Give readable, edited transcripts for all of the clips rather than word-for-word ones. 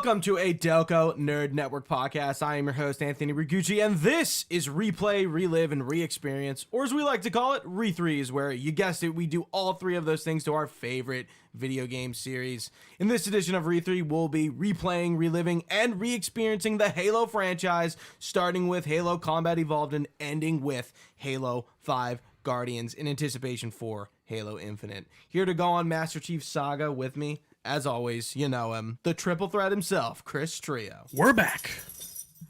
Welcome to a Delco Nerd Network podcast. I am your host, Anthony Ragucci, and this is Replay, Relive, and Re-experience, or as we like to call it, Re3s, where, you guessed it, we do all three of those things to our favorite video game series. In this edition of Re3, we'll be replaying, reliving, and re-experiencing the Halo franchise, starting with Halo Combat Evolved and ending with Halo 5 Guardians in anticipation for Halo Infinite. Here to go on Master Chief Saga with me, as always, you know him, the triple threat himself, Chris Trio. We're back.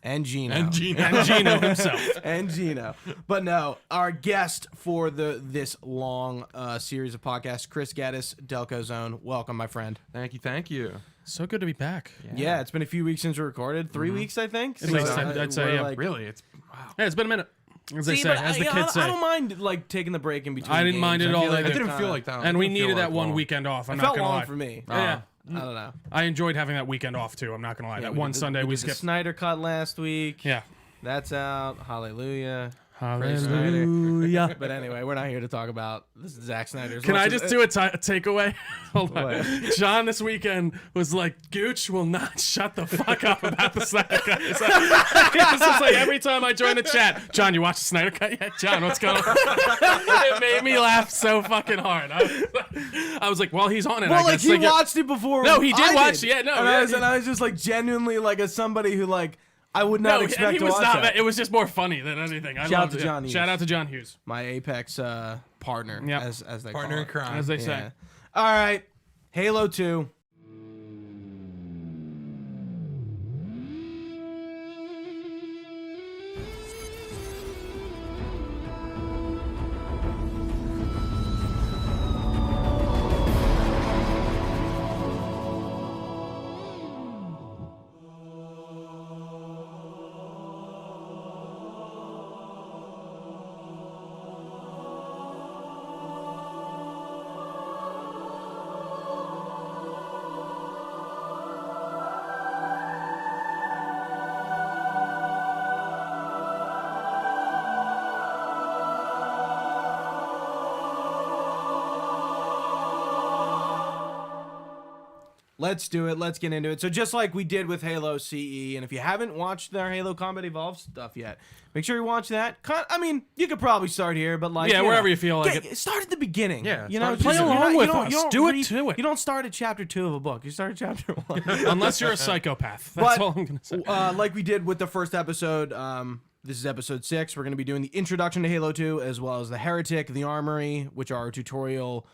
And Gino. And Gino himself. And Gino. But no, our guest for this long series of podcasts, Chris Geddes, Delco Zone. Welcome, my friend. Thank you. So good to be back. Yeah, it's been a few weeks since we recorded. 3 weeks, I think. At least, I'd say, yeah. Really? It's wow. Yeah, it's been a minute. As they say, as the kids say. I don't mind like taking the break in between. I didn't mind it at all. I didn't feel like that. And we needed that one weekend off. I'm It not felt gonna long lie. for me. Yeah. I don't know. I enjoyed having that weekend off too. I'm not gonna lie. That one Sunday we did the skipped. Snyder Cut last week. Yeah. That's out. Hallelujah. Hallelujah. But anyway, we're not here to talk about this is Zack Snyder's. Can I just do a takeaway? Hold on. What? John this weekend was like, Gooch will not shut the fuck up about the Snyder Cut. It's just like every time I join the chat, John, you watch the Snyder Cut yet? John, what's going on? It made me laugh so fucking hard. I was like, well, he's on it. Well, I like guess he watched it before. No, he did I watch. Yeah, no. And I was just like genuinely like as somebody who like I would not expect he to was watch not. that. It was just more funny than anything. Shout out to John Hughes. Shout out to John Hughes, My Apex partner, Yep. as they Partner call in it. crime. as they Yeah. say. All right, Halo 2. Let's do it. Let's get into it. So just like we did with Halo CE, and if you haven't watched their Halo Combat Evolved stuff yet, make sure you watch that. I mean, you could probably start here, but like, Yeah, wherever you feel like it. Start at the beginning. Yeah, you know, play along with us. Do it to it. You don't start at chapter 2 of a book. You start at chapter 1. Unless you're a psychopath. That's But, all I'm gonna say. like we did with the first episode, this is episode 6. We're going to be doing the introduction to Halo 2, as well as the Heretic, the Armory, which are tutorial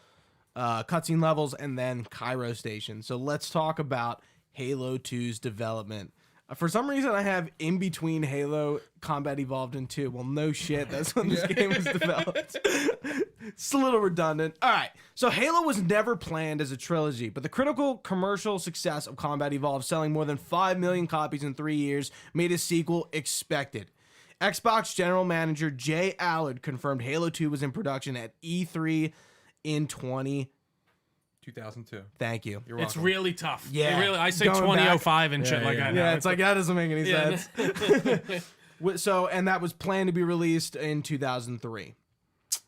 cutscene levels, and then Cairo Station. So let's talk about Halo 2's development. For some reason, I have in between Halo Combat Evolved and 2. Well, no shit. That's when this game was developed. It's a little redundant. All right. So Halo was never planned as a trilogy, but the critical commercial success of Combat Evolved, selling more than 5 million copies in 3 years, made a sequel expected. Xbox General Manager Jay Allard confirmed Halo 2 was in production at E3 in 2002. Thank you. You're It's welcome. really tough. Yeah. It really, I say Going 2005 and shit like that. Yeah, now. it's like that doesn't make any Yeah. sense. So, and that was planned to be released in 2003.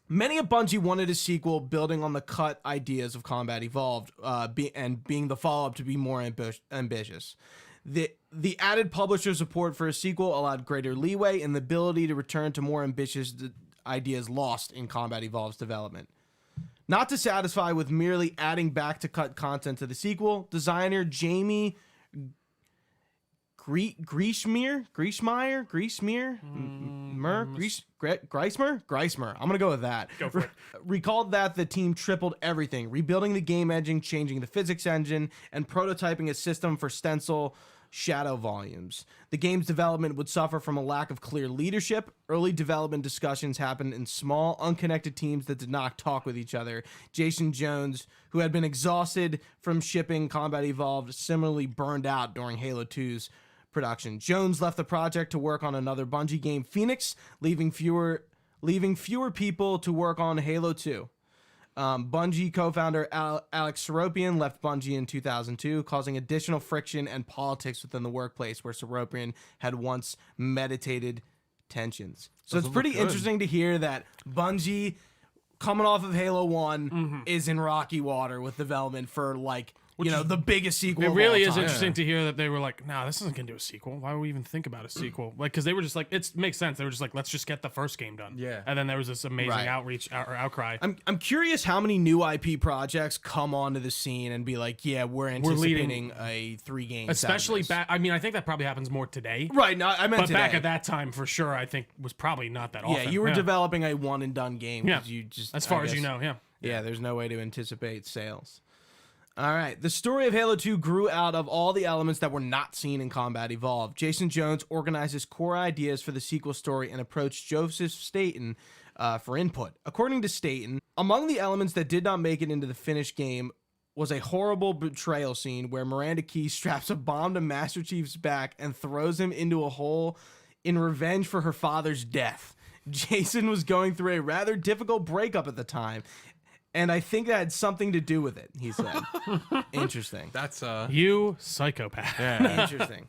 Many of Bungie wanted a sequel building on the cut ideas of Combat Evolved, being the follow-up to be more ambitious. The added publisher support for a sequel allowed greater leeway and the ability to return to more ambitious ideas lost in Combat Evolved's development. Not to satisfy with merely adding back to cut content to the sequel, designer Jamie Greismer. I'm gonna go with that. Go for it. Recalled that the team tripled everything, rebuilding the game engine, changing the physics engine, and prototyping a system for stencil shadow volumes. The game's development would suffer from a lack of clear leadership. Early development discussions happened in small, unconnected teams that did not talk with each other. Jason Jones, who had been exhausted from shipping Combat Evolved, similarly burned out during Halo 2's production. Jones left the project to work on another Bungie game, Phoenix, leaving fewer people to work on Halo 2. Bungie co-founder Alex Seropian left Bungie in 2002, causing additional friction and politics within the workplace where Seropian had once meditated tensions. So it's pretty interesting to hear that Bungie, coming off of Halo 1, is in rocky water with development for like the biggest sequel. It of really all is time. interesting to hear that they were like, "No, this isn't gonna do a sequel. Why would we even think about a sequel?" Like, because they were just like, it makes sense. They were just like, "Let's just get the first game done." Yeah. And then there was this amazing Right. outcry. I'm curious how many new IP projects come onto the scene and be like, yeah, we're anticipating a 3-game, Especially set of this. back. I mean, I think that probably happens more today. Right. No, I meant But today. back at that time, for sure, I think was probably not that often. Yeah, you were developing a one and done game. Yeah. You just, as far I as you guess- know, yeah. Yeah, there's no way to anticipate sales. All right. The story of Halo 2 grew out of all the elements that were not seen in Combat Evolved. Jason Jones organized his core ideas for the sequel story and approached Joseph Staten for input. According to Staten, among the elements that did not make it into the finished game was a horrible betrayal scene where Miranda Keyes straps a bomb to Master Chief's back and throws him into a hole in revenge for her father's death. Jason was going through a rather difficult breakup at the time, and I think that had something to do with it, he said. Interesting. That's You psychopath. yeah. Interesting.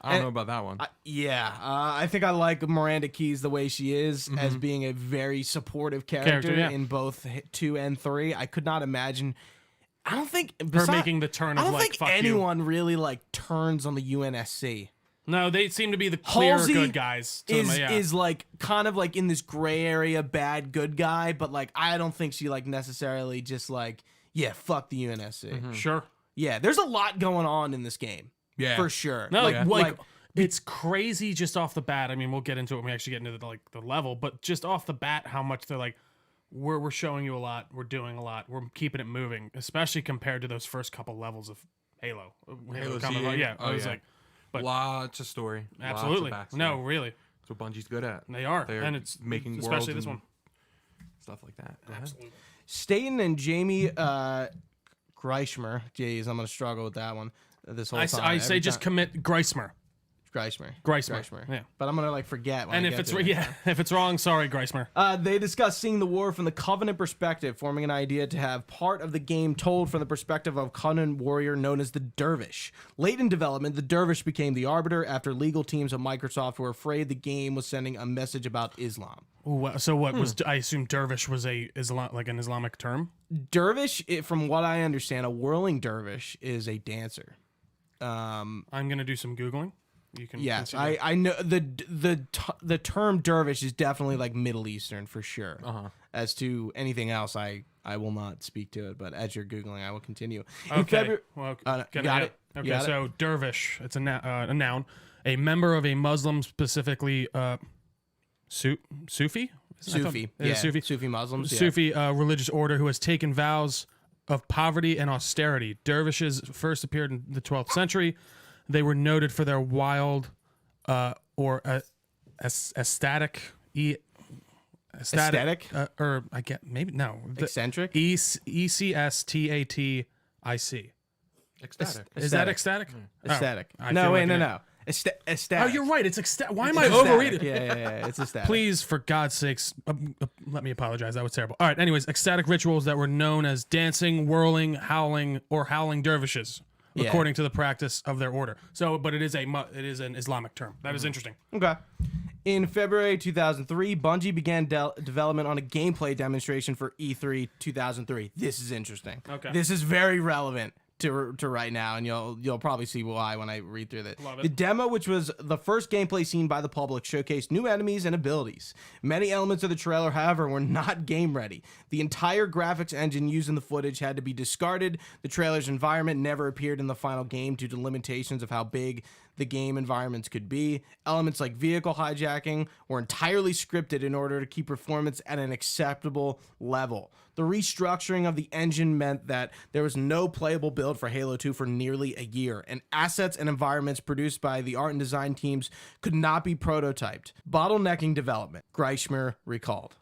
I don't know about that one. I think I like Miranda Keyes the way she is as being a very supportive character yeah. in both 2 and 3. I could not imagine. I don't think Her making the turn I of don't like, think fuck you. anyone really like turns on the UNSC. No, they seem to be the clear Halsey good guys. To them, yeah. is like kind of like in this gray area, bad good guy, but like I don't think she like necessarily just like fuck the UNSC. Sure. Yeah, there's a lot going on in this game. Yeah. For sure. No, like it's crazy just off the bat. I mean, we'll get into it when we actually get into the level, but just off the bat, how much they're like, we're showing you a lot, we're doing a lot, we're keeping it moving, especially compared to those first couple levels of Halo. Halo Combat, CE? yeah. I was yeah. like, but Lots of story. absolutely, Lots of no, backstory. really, That's what Bungie's good at. they are, They're and it's making especially worlds this and one. stuff like that. Go ahead. Absolutely. Staten and Jamie Greischmer. Jeez, I'm gonna struggle with that one this whole time. I say Every just time. commit Greismer. Greismer. Yeah. But I'm gonna like forget. When And I if get it's to it. if it's wrong, sorry, Greismer. They discussed seeing the war from the Covenant perspective, forming an idea to have part of the game told from the perspective of a Covenant warrior known as the Dervish. Late in development, the Dervish became the Arbiter after legal teams at Microsoft were afraid the game was sending a message about Islam. Ooh, so what was? I assume dervish was an Islamic term. Dervish, from what I understand, a whirling dervish is a dancer. I'm gonna do some googling. You can. Yes, continue. I know the term dervish is definitely like Middle Eastern for sure. As to anything else, I will not speak to it. But as you're googling, I will continue. In Okay. February, Well, you got it. You Okay, got it? so dervish, it's a noun, a member of a Muslim, specifically Sufi. Sufi, Yeah, Sufi. Sufi Muslims, yeah. Sufi religious order who has taken vows of poverty and austerity. Dervishes first appeared in the 12th century. They were noted for their wild or aesthetic. Aesthetic? Or I get maybe no. Eccentric? ECSTATIC. Ecstatic. Is that ecstatic? Aesthetic. I No, feel wait, like no, it- no. Aesthetic. Oh, you're right. It's ecstatic. Why am I Aesthetic. overreading? Yeah, it's aesthetic. Please, for God's sakes, let me apologize. That was terrible. All right. Anyways, ecstatic rituals that were known as dancing, whirling, howling, or howling dervishes, Yeah. according to the practice of their order. So, but it is an Islamic term. That is interesting. Okay. In February 2003, Bungie began development on a gameplay demonstration for E3 2003. This is interesting. Okay. This is very relevant to right now, and you'll probably see why when I read through this. Love it. The demo, which was the first gameplay seen by the public, showcased new enemies and abilities. Many elements of the trailer, however, were not game ready. The entire graphics engine used in the footage had to be discarded. The trailer's environment never appeared in the final game due to limitations of how big the game environments could be. Elements like vehicle hijacking were entirely scripted in order to keep performance at an acceptable level. The restructuring of the engine meant that there was no playable build for Halo 2 for nearly a year, and assets and environments produced by the art and design teams could not be prototyped. Bottlenecking development, Greischmer recalled.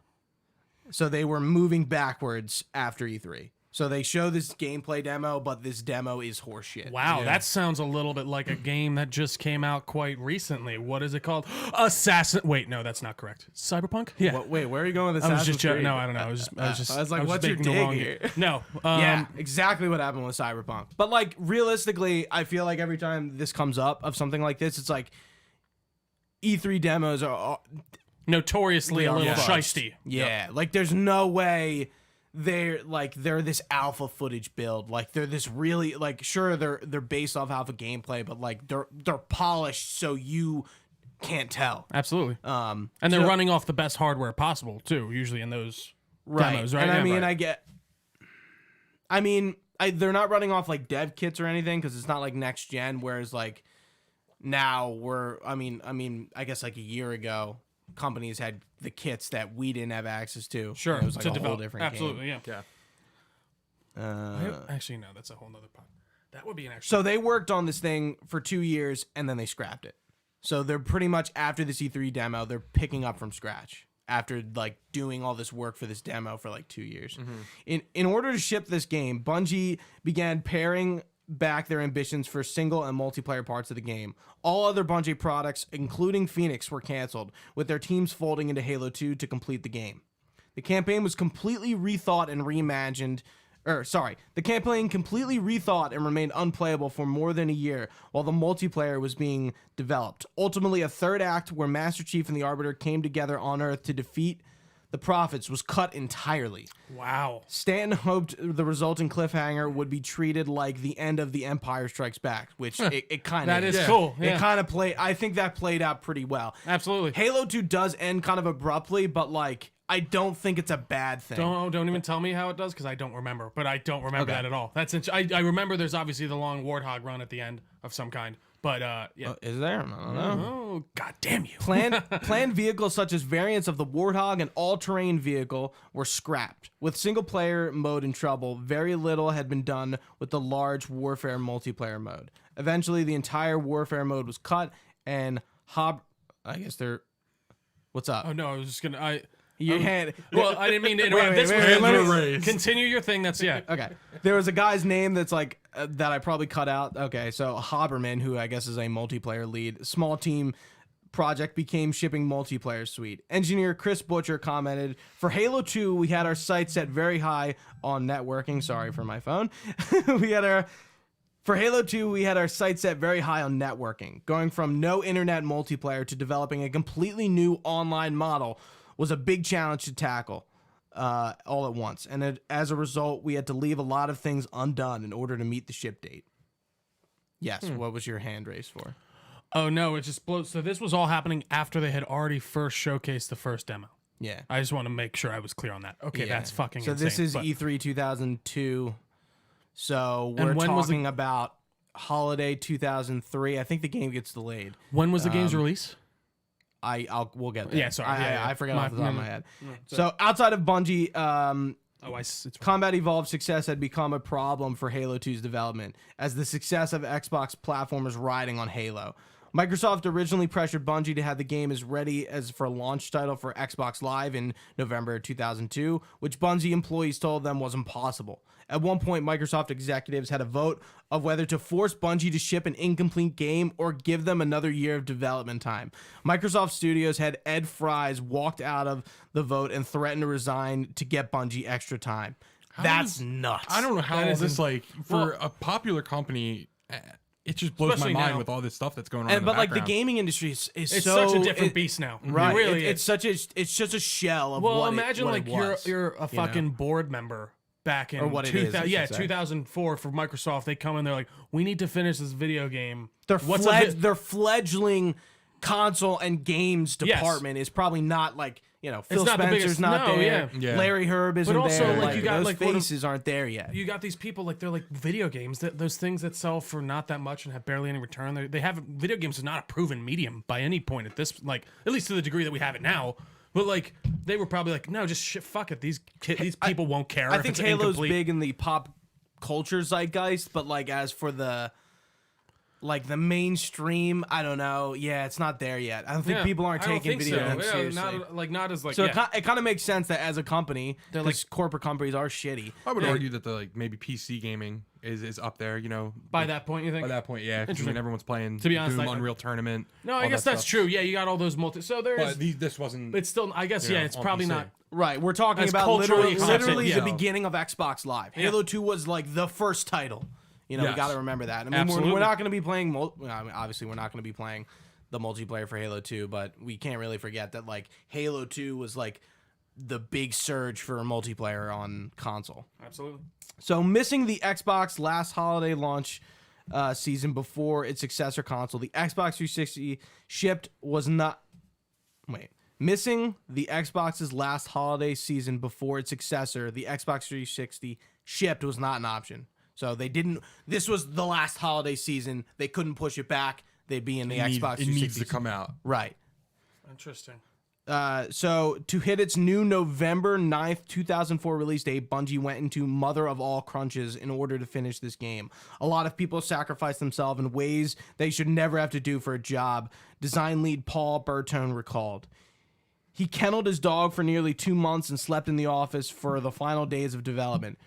So they were moving backwards after E3. So they show this gameplay demo, but this demo is horseshit. Wow, that sounds a little bit like a game that just came out quite recently. What is it called? Assassin. Wait, no, that's not correct. Cyberpunk? Yeah. Wait, where are you going with I was Assassin's just joking. Creed? No, I don't know. I was just. I was like, just what's your making the dig wrong- here? No. Yeah, exactly what happened with Cyberpunk. But like realistically, I feel like every time this comes up of something like this, it's like E3 demos are Notoriously a little fudged. shisty. Yeah, like there's no way they're this alpha footage build. Like they're this really like sure they're based off alpha gameplay, but like they're polished so you can't tell. Absolutely. And they're running off the best hardware possible too. Usually in those demos, right? And they're not running off like dev kits or anything because it's not like next gen. Whereas like now I guess like a year ago, companies had the kits that we didn't have access to. Sure, and it was like to a develop. whole different Absolutely, game. yeah. Actually, no, that's a whole nother pod. That would be an actual. So they worked on this thing for 2 years and then they scrapped it. So they're pretty much after this E3 demo, they're picking up from scratch after like doing all this work for this demo for like 2 years. In order to ship this game, Bungie began paring back their ambitions for single and multiplayer parts of the game. All other Bungie products, including Phoenix, were canceled, with their teams folding into Halo 2 to complete the game. The campaign was completely rethought and reimagined. The campaign completely rethought and remained unplayable for more than a year while the multiplayer was being developed. Ultimately, a third act where Master Chief and the Arbiter came together on Earth to defeat the Prophets was cut entirely. Wow. Stanton hoped the resulting cliffhanger would be treated like the end of The Empire Strikes Back, which it kind of That is cool. Yeah. It kind of played. I think that played out pretty well. Absolutely. Halo 2 does end kind of abruptly, but like I don't think it's a bad thing. Don't even tell me how it does because I don't remember. But I don't remember that at all. I remember there's obviously the long Warthog run at the end of some kind. But yeah. Is there? I don't know. Oh, god damn you. Planned vehicles such as variants of the Warthog and all-terrain vehicle were scrapped. With single-player mode in trouble, very little had been done with the large warfare multiplayer mode. Eventually, the entire warfare mode was cut, and What's up? Oh no, I was just gonna. Well, I didn't mean to wait, Continue your thing. That's Okay. There was a guy's name that's like that I probably cut out. Okay, so Haberman, who I guess is a multiplayer lead, small team project became shipping multiplayer suite. Engineer Chris Butcher commented, "For Halo 2, we had our sights set very high on networking." Sorry for my phone. For Halo 2, we had our sights set very high on networking. Going from no internet multiplayer to developing a completely new online model was a big challenge to tackle all at once. And as a result, we had to leave a lot of things undone in order to meet the ship date. Yes, what was your hand raised for? Oh, no, it just blows. So this was all happening after they had already first showcased the first demo. Yeah. I just want to make sure I was clear on that. Okay, Yeah. that's fucking So insane. this is but- E3 2002. So we're when was talking about holiday 2003. I think the game gets delayed. When was the game's release? We'll get there. Yeah, sorry. I forgot off the top of my head. So outside of Bungie, It's Combat Evolved success had become a problem for Halo 2's development, as the success of Xbox platform was riding on Halo. Microsoft originally pressured Bungie to have the game as ready as for a launch title for Xbox Live in November 2002, which Bungie employees told them was impossible. At one point, Microsoft executives had a vote of whether to force Bungie to ship an incomplete game or give them another year of development time. Microsoft Studios head Ed Fries walked out of the vote and threatened to resign to get Bungie extra time. That's nuts. I don't know how That is this, like, for a popular company, it just blows my Especially mind now. with all this stuff that's going on. But like the background. gaming industry is It's so such a different beast now. Right. It really it's is. it's just a shell of Well, what imagine what like it was, you're a fucking board member back in Or what it is, I should say. 2004 for Microsoft. They come in, they're like, we need to finish this video game. Their What's their fledgling console and games Yes. department is probably not like, Phil not the Spencer's biggest- not no, there. yeah. Larry Herb isn't But also, there. like, you got, those like, one of- faces aren't there yet. You got these people like they're like video games, those things that sell for not that much and have barely any return. They have video games is not a proven medium by any point at this, like at least to the degree that we have it now. But like they were probably like, no, just fuck it. These people won't care. I if think it's Halo's incomplete. big in the pop culture zeitgeist, but like as for the mainstream, I don't know. Yeah, it's not there yet. I don't think people aren't I don't taking think video so. games Yeah, seriously. not as like. So yeah. it kind of makes sense that as a company, They're because corporate companies are shitty. I would argue that the maybe PC gaming is up there. by that point, you think? By that point, yeah. 'Cause, I Interesting. mean, everyone's playing To be honest, Doom, I- Unreal Tournament. No, all I guess that that's stuff. true. Yeah, you got all those So there's. But this wasn't. It's still. I guess you know, it's on probably PC. not. Right, we're talking As about culturally accepted, literally yeah. the beginning of Xbox Live. Halo 2 was like the first title. We Yes. got to remember that. I mean, Absolutely. we're not going to be playing. Obviously, we're not going to be playing the multiplayer for Halo 2, but we can't really forget that like Halo 2 was like the big surge for multiplayer on console. Absolutely. So missing the Xbox last holiday launch season before its successor console, the Xbox 360 shipped was not. Wait. Missing the Xbox's last holiday season before its successor, the Xbox 360 shipped was not an option. So they didn't. This was the last holiday season. They couldn't push it back. They'd be in the Xbox 360. It needs to come out. Right. Interesting. So to hit its new November 9th, 2004 release date, Bungie went into mother of all crunches in order to finish this game. A lot of people sacrificed themselves in ways they should never have to do for a job, design lead Paul Bertone recalled. He kenneled his dog for nearly 2 months and slept in the office for the final days of development.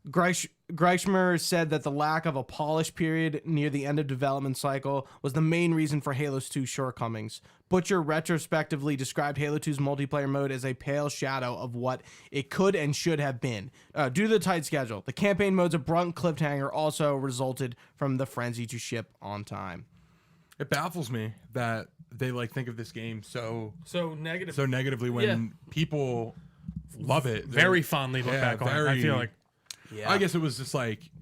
Greichmer said that the lack of a polish period near the end of development cycle was the main reason for Halo 2's shortcomings. Butcher retrospectively described Halo 2's multiplayer mode as a pale shadow of what it could and should have been. Due to the tight schedule, the campaign mode's abrupt cliffhanger also resulted from the frenzy to ship on time. It baffles me that they think of this game so negatively when people love it. Very fondly look back on it. I feel like. Yeah. I guess it was just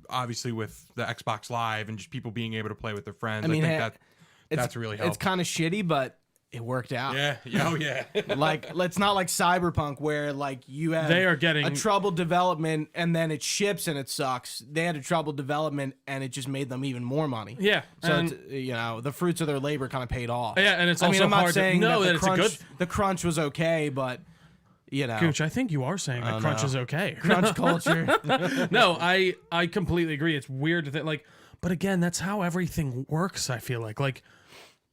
obviously with the Xbox Live and just people being able to play with their friends. I think that's really helped. It's kind of shitty, but it worked out. Yeah. Oh yeah. It's not like Cyberpunk where you have they are getting a troubled development and then it ships and it sucks. They had a troubled development and it just made them even more money. Yeah. So it's, the fruits of their labor kind of paid off. Yeah, and it's also I'm not hard saying to know that the crunch was okay, but Gooch, I think you are saying that crunch is okay. Crunch culture. No, I completely agree. It's weird that but again, that's how everything works. I feel like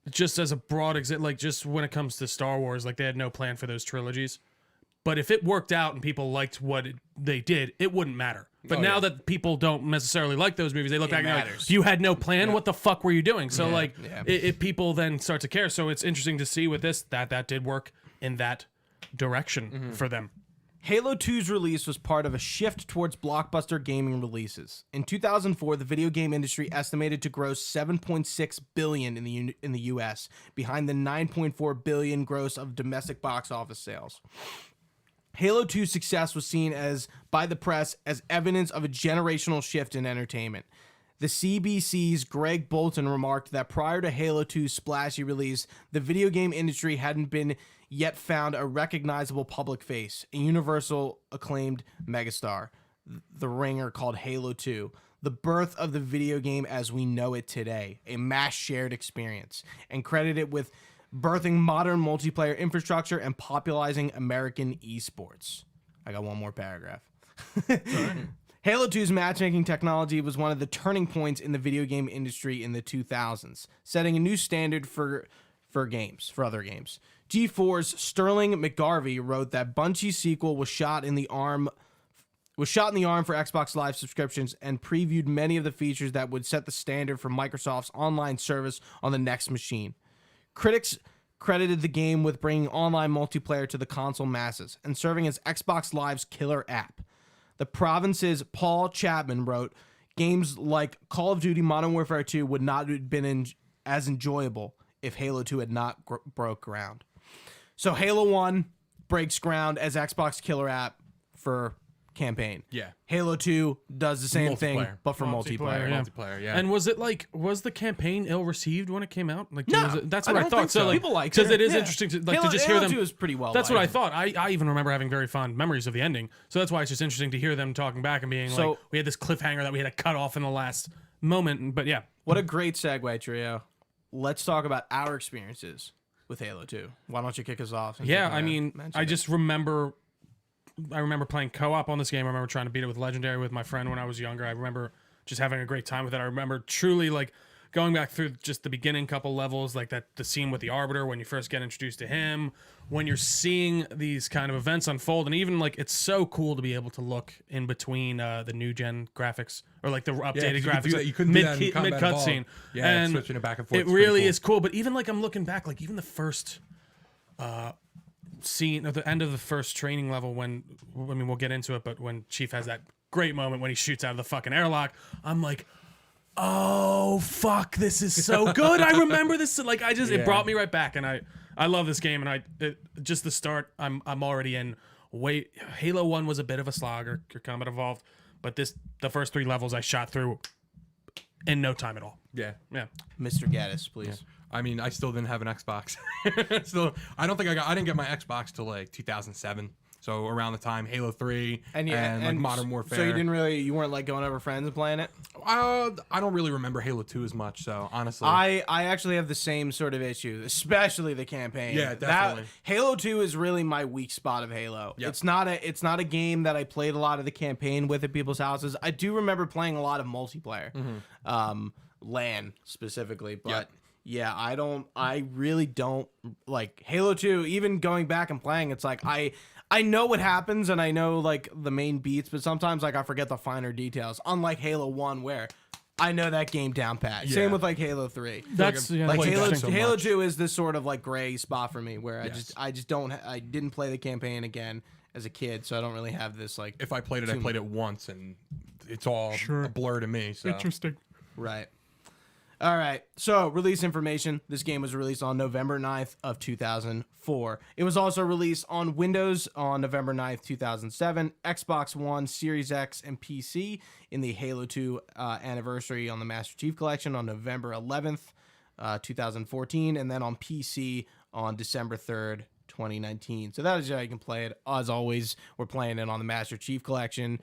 just as a broad example, just when it comes to Star Wars, they had no plan for those trilogies. But if it worked out and people liked what they did, it wouldn't matter. But now that people don't necessarily like those movies, they look back and they're like, you had no plan? What the fuck were you doing? So people then start to care. So it's interesting to see with this that did work in that direction for them. Halo 2's release was part of a shift towards blockbuster gaming releases. In 2004, the video game industry estimated to gross $7.6 billion in the US, behind the $9.4 billion gross of domestic box office sales. Halo 2's success was seen by the press as evidence of a generational shift in entertainment. The CBC's Greg Bolton remarked that prior to Halo 2's splashy release, the video game industry hadn't been yet found a recognizable public face, a universal acclaimed megastar. The Ringer called Halo 2 the birth of the video game as we know it today, a mass shared experience, and credited it with birthing modern multiplayer infrastructure and popularizing American esports. I got one more paragraph. Halo 2's matchmaking technology was one of the turning points in the video game industry in the 2000s, setting a new standard for other games. G4's Sterling McGarvey wrote that Bungie's sequel was shot in the arm for Xbox Live subscriptions and previewed many of the features that would set the standard for Microsoft's online service on the next machine. Critics credited the game with bringing online multiplayer to the console masses and serving as Xbox Live's killer app. The Province's Paul Chapman wrote, games like Call of Duty Modern Warfare 2 would not have been as enjoyable if Halo 2 had not broke ground. So Halo 1 breaks ground as Xbox killer app for campaign. Yeah. Halo 2 does the same thing, but for multiplayer. Multiplayer, yeah. And was the campaign ill received when it came out? No, that's what I thought. So people liked it. Because it is interesting to Halo, to just hear them. 2 is pretty well. That's what I thought. I even remember having very fond memories of the ending. So that's why it's just interesting to hear them talking back and being we had this cliffhanger that we had to cut off in the last moment. But yeah. What a great segue, Trio. Let's talk about our experiences with Halo 2. Why don't you kick us off? Yeah, I mean, I just remember playing co-op on this game. I remember trying to beat it with Legendary with my friend when I was younger. I remember just having a great time with it. I remember truly going back through just the beginning couple levels, the scene with the Arbiter when you first get introduced to him, when you're seeing these kind of events unfold, and even it's so cool to be able to look in between the new gen graphics or the updated graphics. You couldn't mid cutscene. Yeah, and switching it back and forth. It really is cool. But even I'm looking back, even the first scene at the end of the first training level we'll get into it, but when Chief has that great moment when he shoots out of the fucking airlock, I'm like, oh fuck, this is so good. I remember this. It brought me right back, and I love this game, and just the start, I'm already in Halo 1 was a bit of a slog, or Combat Evolved, but the first 3 levels I shot through in no time at all. Yeah. Mr. Geddes, please. Yeah. I mean, I still didn't have an Xbox. I don't think I didn't get my Xbox till like 2007. So around the time Halo 3 and like Modern Warfare. So you weren't like going over friends and playing it? I don't really remember Halo 2 as much, so honestly. I actually have the same sort of issue, especially the campaign. Yeah, definitely. Halo 2 is really my weak spot of Halo. Yep. It's not a game that I played a lot of the campaign with at people's houses. I do remember playing a lot of multiplayer. LAN specifically, but yep. Yeah, I really don't like Halo 2. Even going back and playing, it's like I know what happens and I know like the main beats, but sometimes like I forget the finer details. Unlike Halo 1 where I know that game down pat. Yeah. Same with like Halo 3. That's like Halo 2 is this sort of like gray spot for me where I didn't play the campaign again as a kid, so I don't really have this like. If I played it, I played it once and it's all a blur to me. So. Interesting. Right. All right, so release information. This game was released on November 9th of 2004. It was also released on Windows on November 9th, 2007, Xbox One, Series X, and PC in the Halo 2 anniversary on the Master Chief Collection on November 11th, 2014, and then on PC on December 3rd, 2019. So that is how you can play it. As always, we're playing it on the Master Chief Collection.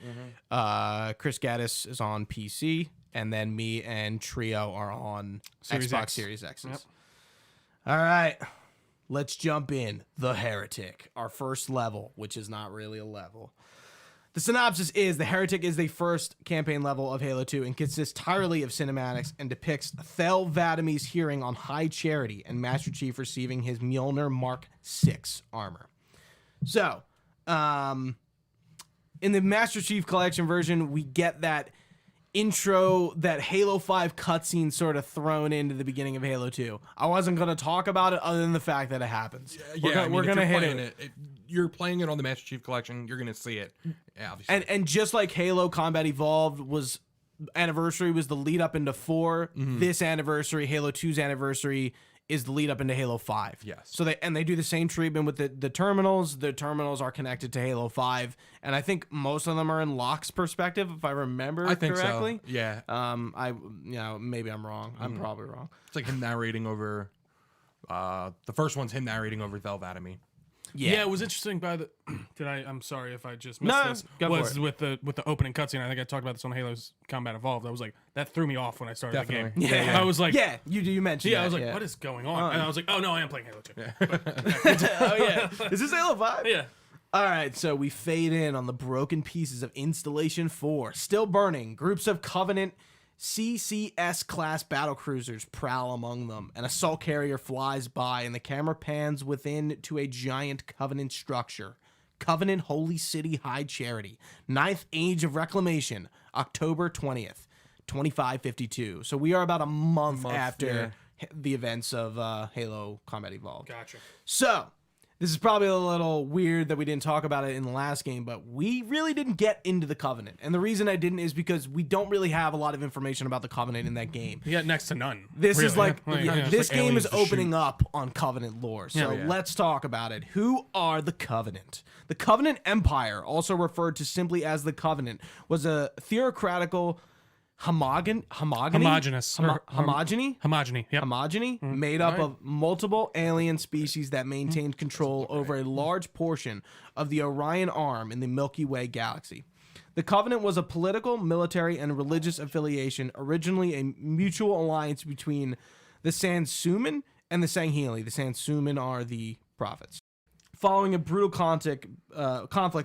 Chris Geddes is on PC. And then me and Trio are on Xbox Series X's. Yep. All right, let's jump in. The Heretic, our first level, which is not really a level. The synopsis is, The Heretic is the first campaign level of Halo 2 and consists entirely of cinematics and depicts Thel Vadim's hearing on High Charity and Master Chief receiving his Mjolnir Mark 6 armor. So, in the Master Chief Collection version, we get that intro, that Halo 5 cutscene sort of thrown into the beginning of Halo 2. I wasn't going to talk about it other than the fact that it happens. We're going to hit it. You're playing it on the Master Chief Collection, you're going to see it. Yeah, obviously. And just like Halo Combat Evolved was anniversary was the lead up into 4, this anniversary, Halo 2's anniversary, is the lead up into Halo 5. Yes. So they do the same treatment with the terminals. The terminals are connected to Halo 5, and I think most of them are in Locke's perspective, if I remember correctly. So. Yeah. Maybe I'm wrong. I'm probably wrong. It's like him narrating over the first one's him narrating over Thel Vadim. Yeah, it was interesting. I'm sorry if I just missed this. Was with the opening cutscene. I think I talked about this on Halo's Combat Evolved. I was like, that threw me off when I started the game. Yeah. I was like, you mentioned. Yeah, I was like, what is going on? And I was like, oh no, I am playing Halo 2. Is this Halo 5? Yeah. All right, so we fade in on the broken pieces of Installation 4. Still burning. Groups of Covenant CCS-class battlecruisers prowl among them. An assault carrier flies by, and the camera pans within to a giant Covenant structure. Covenant Holy City High Charity. 9th Age of Reclamation, October 20th, 2552. So we are about a month after the events of Halo Combat Evolved. Gotcha. So, this is probably a little weird that we didn't talk about it in the last game, but we really didn't get into the Covenant. And the reason I didn't is because we don't really have a lot of information about the Covenant in that game. Yeah, next to none. This really. is like, this like game is opening up on Covenant lore. So let's talk about it. Who are the Covenant? The Covenant Empire, also referred to simply as the Covenant, was a theocratical homogeny made up of multiple alien species that maintained control over a large portion of the Orion Arm in the Milky Way galaxy. The Covenant was a political, military, and religious affiliation, originally a mutual alliance between the Sansuman and the Sangheili. The Sansuman are the prophets. Following a brutal conflict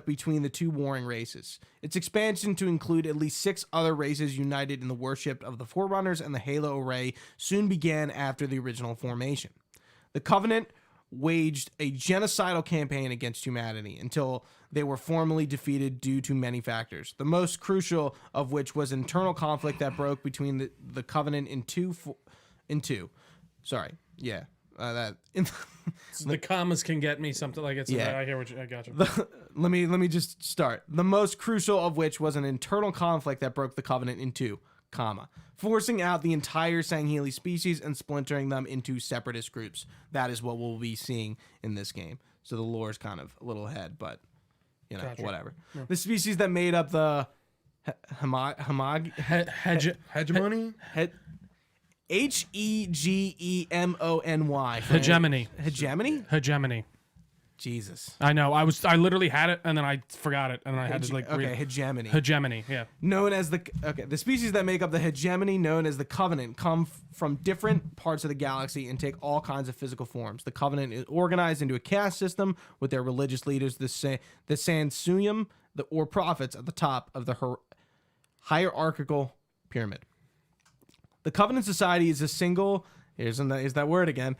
between the two warring races. Its expansion to include at least 6 other races united in the worship of the Forerunners and the Halo Array soon began after the original formation. The Covenant waged a genocidal campaign against humanity until they were formally defeated due to many factors, the most crucial of which was internal conflict that broke between the Covenant the commas can get me something like it's. Yeah. I hear what I got you. Let me just start. The most crucial of which was an internal conflict that broke the Covenant in 2, forcing out the entire Sangheili species and splintering them into separatist groups. That is what we'll be seeing in this game. So the lore is kind of a little ahead, but you know, Gotcha. whatever. Yeah. The species that made up the Hegemony? Hegemony. Hegemony. Hegemony? Hegemony. Jesus. I know. I literally had it and then I forgot it and then I had to like read. Hegemony. Hegemony. Yeah. Known as the species that make up the hegemony, known as the Covenant, come from different parts of the galaxy and take all kinds of physical forms. The Covenant is organized into a caste system with their religious leaders, the Sansuyum, or prophets at the top of the hierarchical pyramid. The Covenant Society is a single. Here's that word again.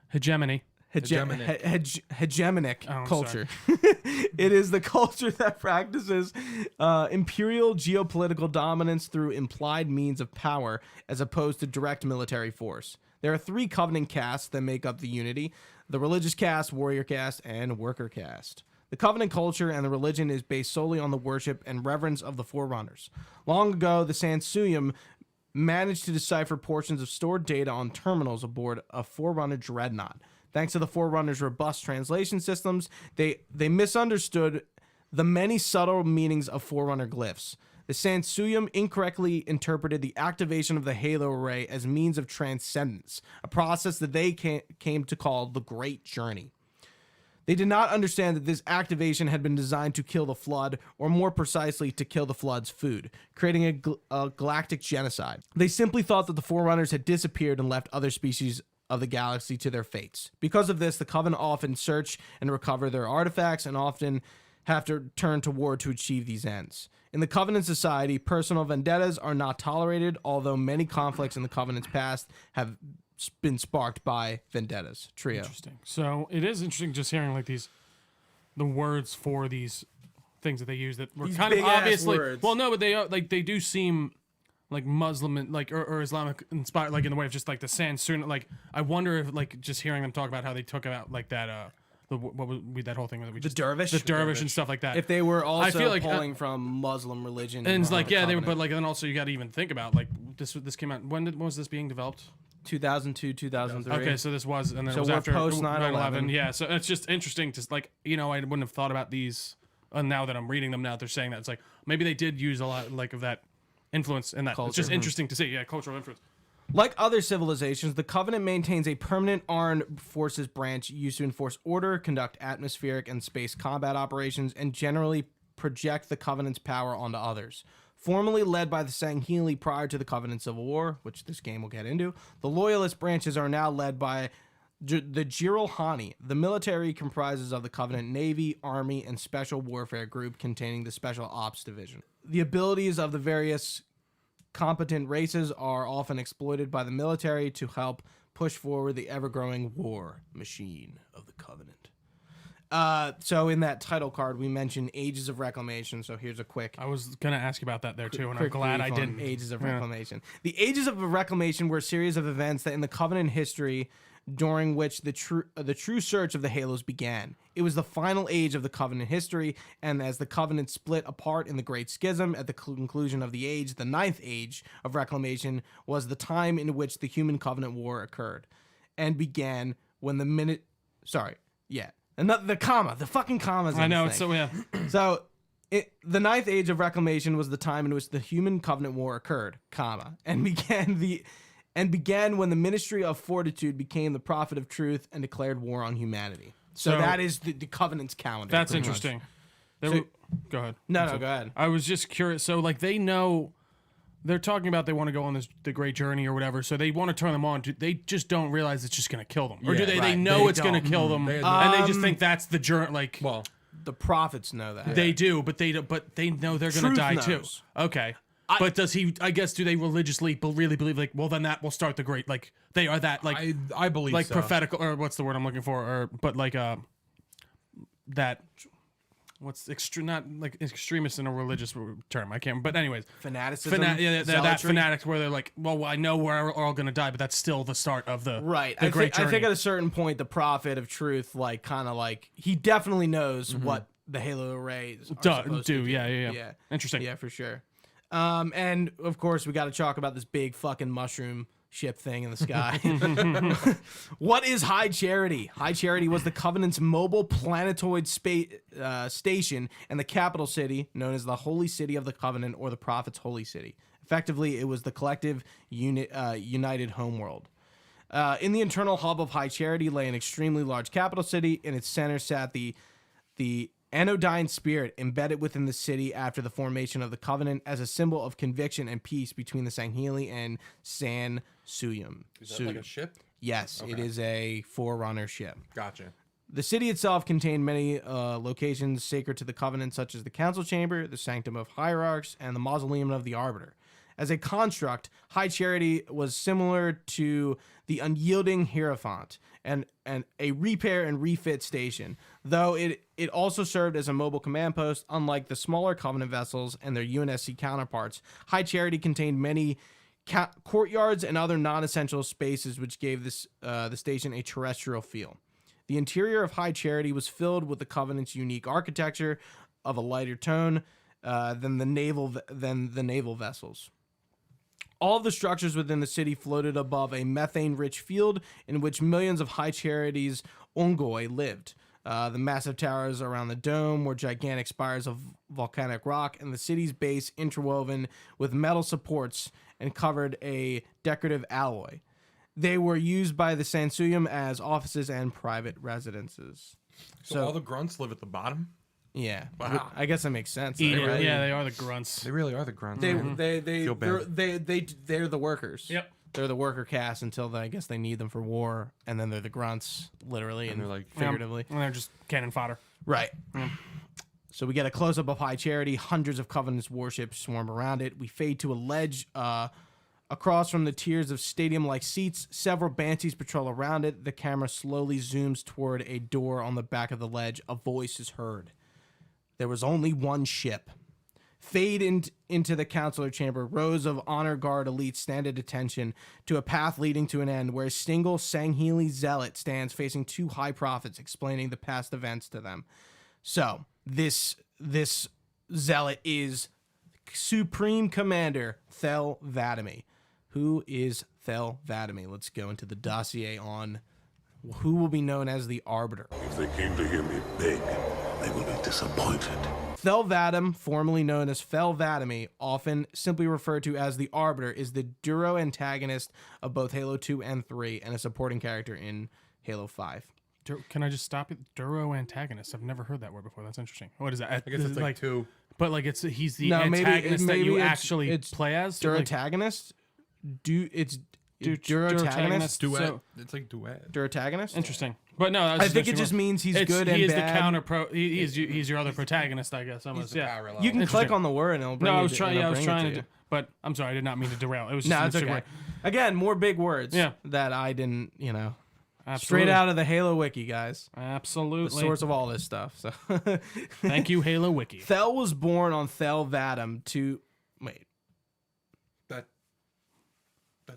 Hegemony. Hegemonic culture. It is the culture that practices imperial geopolitical dominance through implied means of power as opposed to direct military force. There are 3 Covenant castes that make up the unity: the religious caste, warrior caste, and worker caste. The Covenant culture and the religion is based solely on the worship and reverence of the Forerunners. Long ago, the Sansuyum managed to decipher portions of stored data on terminals aboard a Forerunner dreadnought. Thanks to the Forerunners' robust translation systems, they misunderstood the many subtle meanings of Forerunner glyphs. The Sansuyum incorrectly interpreted the activation of the halo array as means of transcendence, a process that they came to call the Great Journey. They did not understand that this activation had been designed to kill the Flood, or more precisely, to kill the Flood's food, creating a galactic genocide. They simply thought that the Forerunners had disappeared and left other species of the galaxy to their fates. Because of this, the Covenant often search and recover their artifacts and often have to turn to war to achieve these ends. In the Covenant Society, personal vendettas are not tolerated, although many conflicts in the Covenant's past have been sparked by vendettas. Trio. Interesting. So it is interesting just hearing like the words for these things that they use that were These kind of big-ass obviously. words. Well, no, but they do seem like Muslim and or Islamic inspired, like in the way of just like the Sansun. Like I wonder if like just hearing them talk about how they took about like that what was that whole thing that we The just dervish? the dervish and stuff like that. If they were also I feel like, pulling from Muslim religion. and it's like the yeah, they were, Covenant. but like then also you got to even think about like this came out when was this being developed? 2002, 2003. Okay, so this was, and then So it was we're after post 9/11. Yeah, so it's just interesting to like, you know, I wouldn't have thought about these. And now that I'm reading them, now they're saying that it's like maybe they did use a lot like of that influence in that. Culture. It's just interesting to see, yeah, cultural influence. Like other civilizations, the Covenant maintains a permanent armed forces branch used to enforce order, conduct atmospheric and space combat operations, and generally project the Covenant's power onto others. Formerly led by the Sangheili prior to the Covenant Civil War, which this game will get into, the Loyalist branches are now led by the Jiralhani. The military comprises of the Covenant Navy, Army, and Special Warfare Group containing the Special Ops Division. The abilities of the various competent races are often exploited by the military to help push forward the ever-growing war machine of the Covenant. So in that title card, we mentioned Ages of Reclamation. So here's a quick. I was gonna ask you about that there too, and I'm quick glad I brief on didn't. Ages of Reclamation. The Ages of Reclamation were a series of events that in the Covenant history during which the true search of the Halos began. It was the final age of the Covenant history, and as the Covenant split apart in the Great Schism at the conclusion of the age, the 9th Age of Reclamation was the time in which the Human Covenant War occurred, and began when the minute. Sorry, yeah. And the comma, the fucking commas. I know it's so yeah. So, the 9th Age of Reclamation was the time in which the Human Covenant War occurred, comma, and began when the Ministry of Fortitude became the Prophet of Truth and declared war on humanity. So that is the Covenant's calendar. That's pretty much. interesting. Go ahead. No, go ahead. I was just curious. So like they know. They're talking about they want to go on the great journey or whatever, so they want to turn them on. They just don't realize it's just going to kill them, or do they? They right. know They it's going to don't. kill them, They- and they just think that's the journey. Like, Well, The prophets know that. they do, but they don't. But they know they're going to Truth die knows. too. Okay, but does he? I guess do they religiously really believe like? Well, then that will start the great. Like they are that like I believe like so. prophetical or what's the word I'm looking for? Or but like that. What's not like extremist in a religious term? I can't. But anyways, Fanaticism. that zealotry. fanatics where they're like, well, I know we're all gonna die, but that's still the start of the Right. The I great think journey. at a certain point, the prophet of truth, like, kind of like, he definitely knows what the Halo arrays are supposed to do. Yeah. Interesting. Yeah, for sure. And of course, we got to talk about this big fucking mushroom ship thing in the sky. What is High Charity? High Charity was the Covenant's mobile planetoid station and the capital city, known as the Holy City of the Covenant or the Prophet's Holy City. Effectively, it was the collective united homeworld. In the internal hub of High Charity lay an extremely large capital city. In its center sat the anodyne spirit embedded within the city after the formation of the Covenant as a symbol of conviction and peace between the Sangheili and San Suyum. Is that like a ship? Yes, Okay. it is a Forerunner ship. Gotcha. The city itself contained many locations sacred to the Covenant, such as the Council Chamber, the Sanctum of Hierarchs, and the Mausoleum of the Arbiter. As a construct, High Charity was similar to the unyielding Hierophant and a repair and refit station, though it also served as a mobile command post. Unlike the smaller Covenant vessels and their UNSC counterparts, High Charity contained many courtyards and other non-essential spaces, which gave the station a terrestrial feel. The interior of High Charity was filled with the Covenant's unique architecture of a lighter tone than the naval vessels. All of the structures within the city floated above a methane-rich field in which millions of High Charity's Ongoi lived. The massive towers around the dome were gigantic spires of volcanic rock, and the city's base interwoven with metal supports and covered a decorative alloy. They were used by the Sansuyum as offices and private residences. So all the grunts live at the bottom? Yeah, Wow. I guess that makes sense. Eat it. Right? Yeah, they are the grunts. They really are the grunts. Feel bad. They're the workers. Yep. They're the worker caste until I guess they need them for war, and then they're the grunts, literally and they're like- figuratively. And they're just cannon fodder. Right. So we get a close up of High Charity. Hundreds of Covenant's warships swarm around it. We fade to a ledge across from the tiers of stadium-like seats. Several Banshees patrol around it. The camera slowly zooms toward a door on the back of the ledge. A voice is heard. There was only one ship. Fade into the counselor chamber. Rows of honor guard elites stand at attention to a path leading to an end where a single Sangheili zealot stands facing two high prophets explaining the past events to them. So this zealot is Supreme Commander Thel Vadami. Who is Thel Vadami? Let's go into the dossier on who will be known as the Arbiter. If they came to hear me beg, they will be disappointed. Thel Vadam, formerly known as Fel Vadami, often simply referred to as the Arbiter, is the Duro antagonist of both Halo 2 and 3 and a supporting character in Halo 5. Can I just stop it? Duro antagonist. I've never heard that word before. That's interesting. What is that? I guess it's like two. But like he's the No, maybe antagonist that you it's- actually it's play as. Duro Like, antagonist? It's Duro Duro antagonist? antagonist? Duet. So- It's like duet. Duro antagonist? Interesting. But no, that's I think it just means he's good and he is bad. the counter pro. He's your other protagonist, I guess. Almost. the Yeah. power level. You can click Interesting. on the word and it'll bring No, I you was to- trying. it'll Yeah, I was bring it trying to to. you. But I'm sorry, I did not mean to derail. It was just No, an it's interesting okay. word. Again, more big words Yeah. that I didn't, Absolutely. straight out of the Halo wiki, guys. The Absolutely. source of all this stuff. So Thank you, Halo Wiki. Thel was born on Thel Vadam to wait.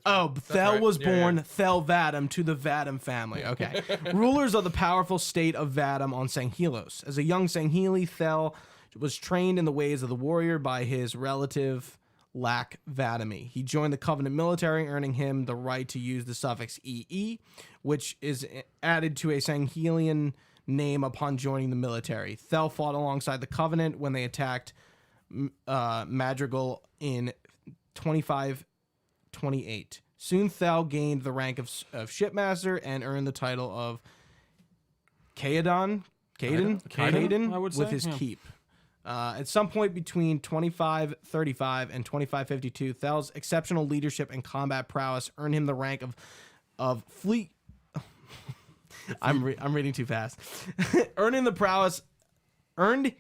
Thel was born Thel Vadam to the Vadam family. Okay. Rulers of the powerful state of Vadam on Sanghelos. As a young Sangheili, Thel was trained in the ways of the warrior by his relative Lac Vadami. He joined the Covenant military, earning him the right to use the suffix EE, which is added to a Sangheilian name upon joining the military. Thel fought alongside the Covenant when they attacked Madrigal in 2528. Soon Thel gained the rank of shipmaster and earned the title of Caden, I would with say, his yeah. keep. At some point between 2535 and 2552, Thel's exceptional leadership and combat prowess earned him the rank of fleet. I'm reading too fast. Earned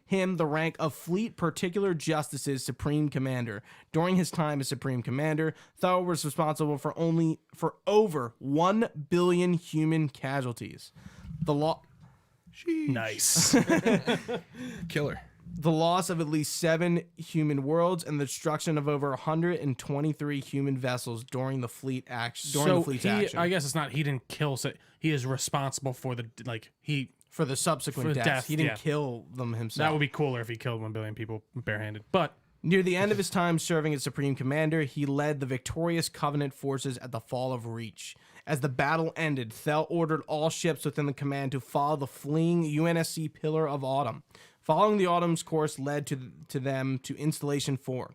him the rank of Fleet Particular Justice's Supreme Commander. During his time as Supreme Commander, Thel was responsible for over 1 billion human casualties. Nice. Killer. The loss of at least 7 human worlds and the destruction of over 123 human vessels during the fleet's action. I guess it's not. He didn't kill. So he is responsible for the For the subsequent For deaths. death, He didn't yeah. kill them himself. That would be cooler if he killed 1 billion people barehanded. But Near the end of his time serving as Supreme Commander, he led the victorious Covenant forces at the fall of Reach. As the battle ended, Thel ordered all ships within the command to follow the fleeing UNSC Pillar of Autumn. Following the Autumn's course led to them to Installation 4.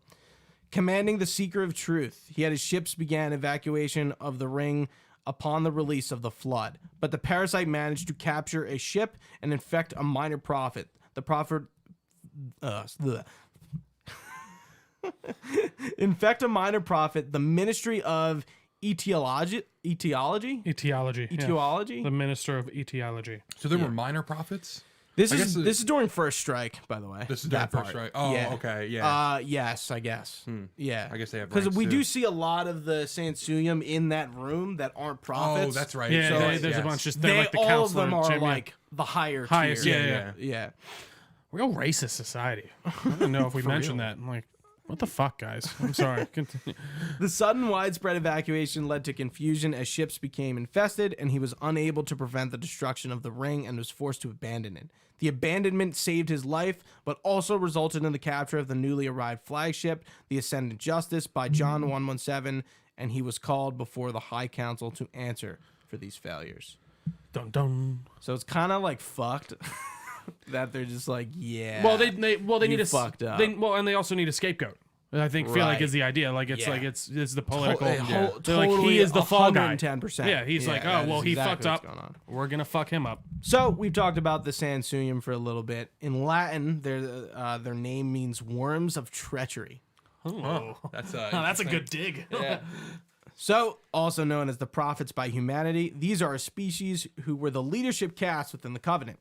Commanding the Seeker of Truth, he had his ships began evacuation of the ring upon the release of the Flood. But the Parasite managed to capture a ship and infect a minor prophet. The prophet... infect a minor prophet, the Ministry of Etiology? Etiology. Etiology? Yeah. The Minister of Etiology. So there were minor prophets? This is during First Strike, by the way. This is during First Strike. Oh, yeah. Okay, yeah. Yes, I guess. Yeah. I guess they have because ranks we too. do see a lot of the Sansuyum in that room that aren't prophets. Oh, that's right. Yeah, So, there's yes. a bunch. Just they're like the all of counselor. them are champion. like the higher Highest, tier. yeah. Real racist society. I don't know if we mentioned that. I'm like, what the fuck, guys? I'm sorry. Continue. The sudden widespread evacuation led to confusion as ships became infested, and he was unable to prevent the destruction of the ring and was forced to abandon it. The abandonment saved his life, but also resulted in the capture of the newly arrived flagship, the Ascendant Justice, by John 117, and he was called before the High Council to answer for these failures. Dun dun. So it's kind of like fucked that they're just like, yeah. Well, they need a fucked up. and they also need a scapegoat. I think feel like Right. is the idea. Like it's Yeah. like it's the political. They're They're like he is the fall guy. 110%. Yeah, he's like, that oh well, is he exactly fucked what's up. going on. We're gonna fuck him up. So we've talked about the Sansuyum for a little bit. In Latin, their name means worms of treachery. Oh, That's that's a good dig. So, also known as the Prophets by Humanity, these are a species who were the leadership caste within the Covenant,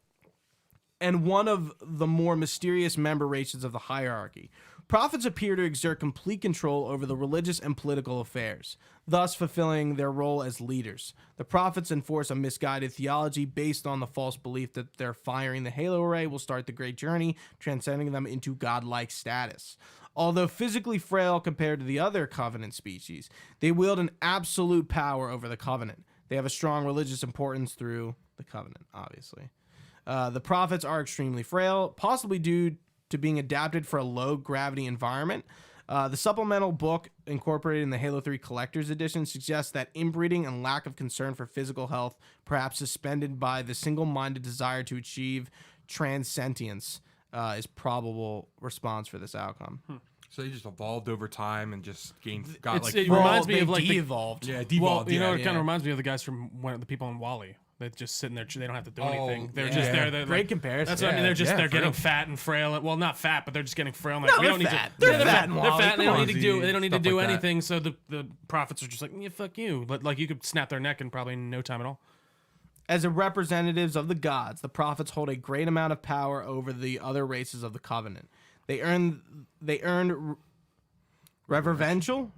and one of the more mysterious member races of the hierarchy. Prophets appear to exert complete control over the religious and political affairs, thus fulfilling their role as leaders. The prophets enforce a misguided theology based on the false belief that their firing the halo array will start the great journey, transcending them into godlike status. Although physically frail compared to the other Covenant species, they wield an absolute power over the Covenant. They have a strong religious importance through the Covenant, obviously. The prophets are extremely frail, possibly due to being adapted for a low-gravity environment. The supplemental book incorporated in the Halo 3 Collector's Edition suggests that inbreeding and lack of concern for physical health, perhaps suspended by the single-minded desire to achieve transcendence, is probable response for this outcome. So they just evolved over time and just It reminds me of like the, evolved. yeah, well, devolved. you know, it yeah. kind of reminds me of the guys from the people in Wall-E. They just sit in there. They don't have to do Oh, anything. They're yeah. just there. They're Great like, comparison. That's what I mean. They're just Yeah, they're for getting real. fat and frail. Well, not fat, but they're just getting frail. And No, like, we they're don't need fat. to. They're fat They're and fat. Wall-E. And they Come don't on, need to do. They don't need to stuff do like that. anything. So the prophets are just like, yeah, fuck you. Like you could snap their neck in probably no time at all. As a representatives of the gods, the prophets hold a great amount of power over the other races of the Covenant. They earned reverential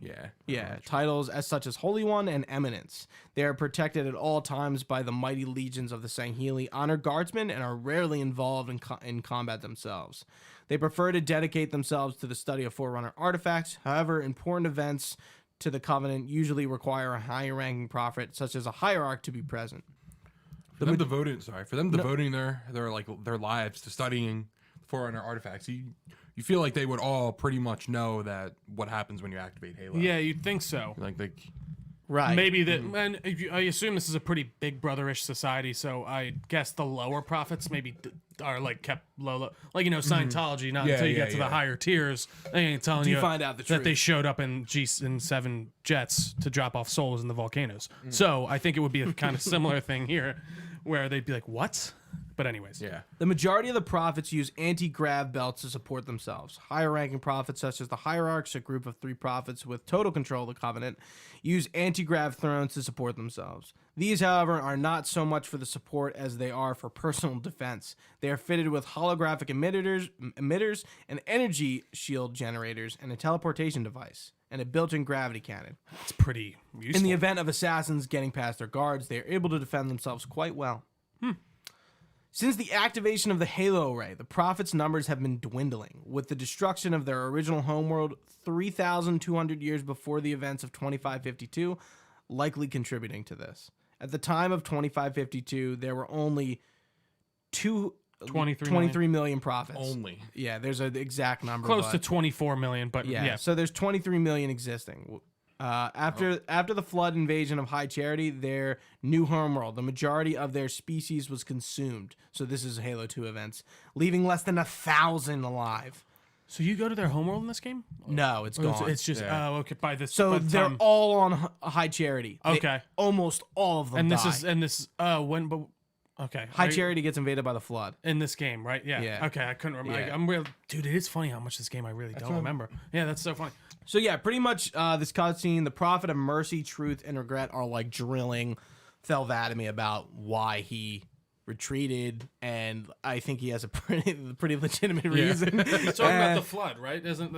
titles as such as Holy One and Eminence. They are protected at all times by the mighty legions of the Sangheili Honor Guardsmen and are rarely involved in combat themselves. They prefer to dedicate themselves to the study of Forerunner artifacts. However, important events to the Covenant usually require a higher-ranking prophet, such as a hierarch, to be present. For them devoting their lives to studying Forerunner artifacts, you feel like they would all pretty much know that what happens when you activate Halo. Yeah, you'd think so. Right. Maybe that, and I assume this is a pretty big brotherish society, so I guess the lower prophets maybe are like kept low, like Scientology. Not until you get to the higher tiers, they ain't telling you find out the that truth. they showed up in G7 jets to drop off souls in the volcanoes. So I think it would be a kind of similar thing here, where they'd be like, "What?" But anyways, Yeah. The majority of the prophets use anti-grav belts to support themselves. Higher-ranking prophets, such as the Hierarchs, a group of 3 prophets with total control of the Covenant, use anti-grav thrones to support themselves. These, however, are not so much for the support as they are for personal defense. They are fitted with holographic emitters and energy shield generators and a teleportation device and a built-in gravity cannon. it's pretty useful. In the event of assassins getting past their guards, they are able to defend themselves quite well. Since the activation of the Halo Array, the Prophets' numbers have been dwindling, with the destruction of their original homeworld 3,200 years before the events of 2552 likely contributing to this. At the time of 2552, there were only 23 million profits. Only. Yeah, there's an exact number. close but, to 24 million, but yeah. yeah. So there's 23 million existing. After the flood invasion of High Charity, their new homeworld, the majority of their species was consumed. So this is Halo 2 events, leaving less than 1,000 alive. So you go to their homeworld in this game? No, it's gone. It's just okay. By this, So by the they're time- all on High Charity. Okay. Almost all of them. and die. this is when, but okay. High Charity gets invaded by the flood. in this game, right? Yeah. Yeah. Okay, I couldn't remember. Yeah. I'm real, dude. It is funny how much this game I really don't remember. Yeah, that's so funny. So yeah, pretty much this cutscene, the Prophet of Mercy, Truth, and Regret are like drilling Thelvadamy about why he retreated, and I think he has a pretty legitimate reason. It's talking about the flood, right? Isn't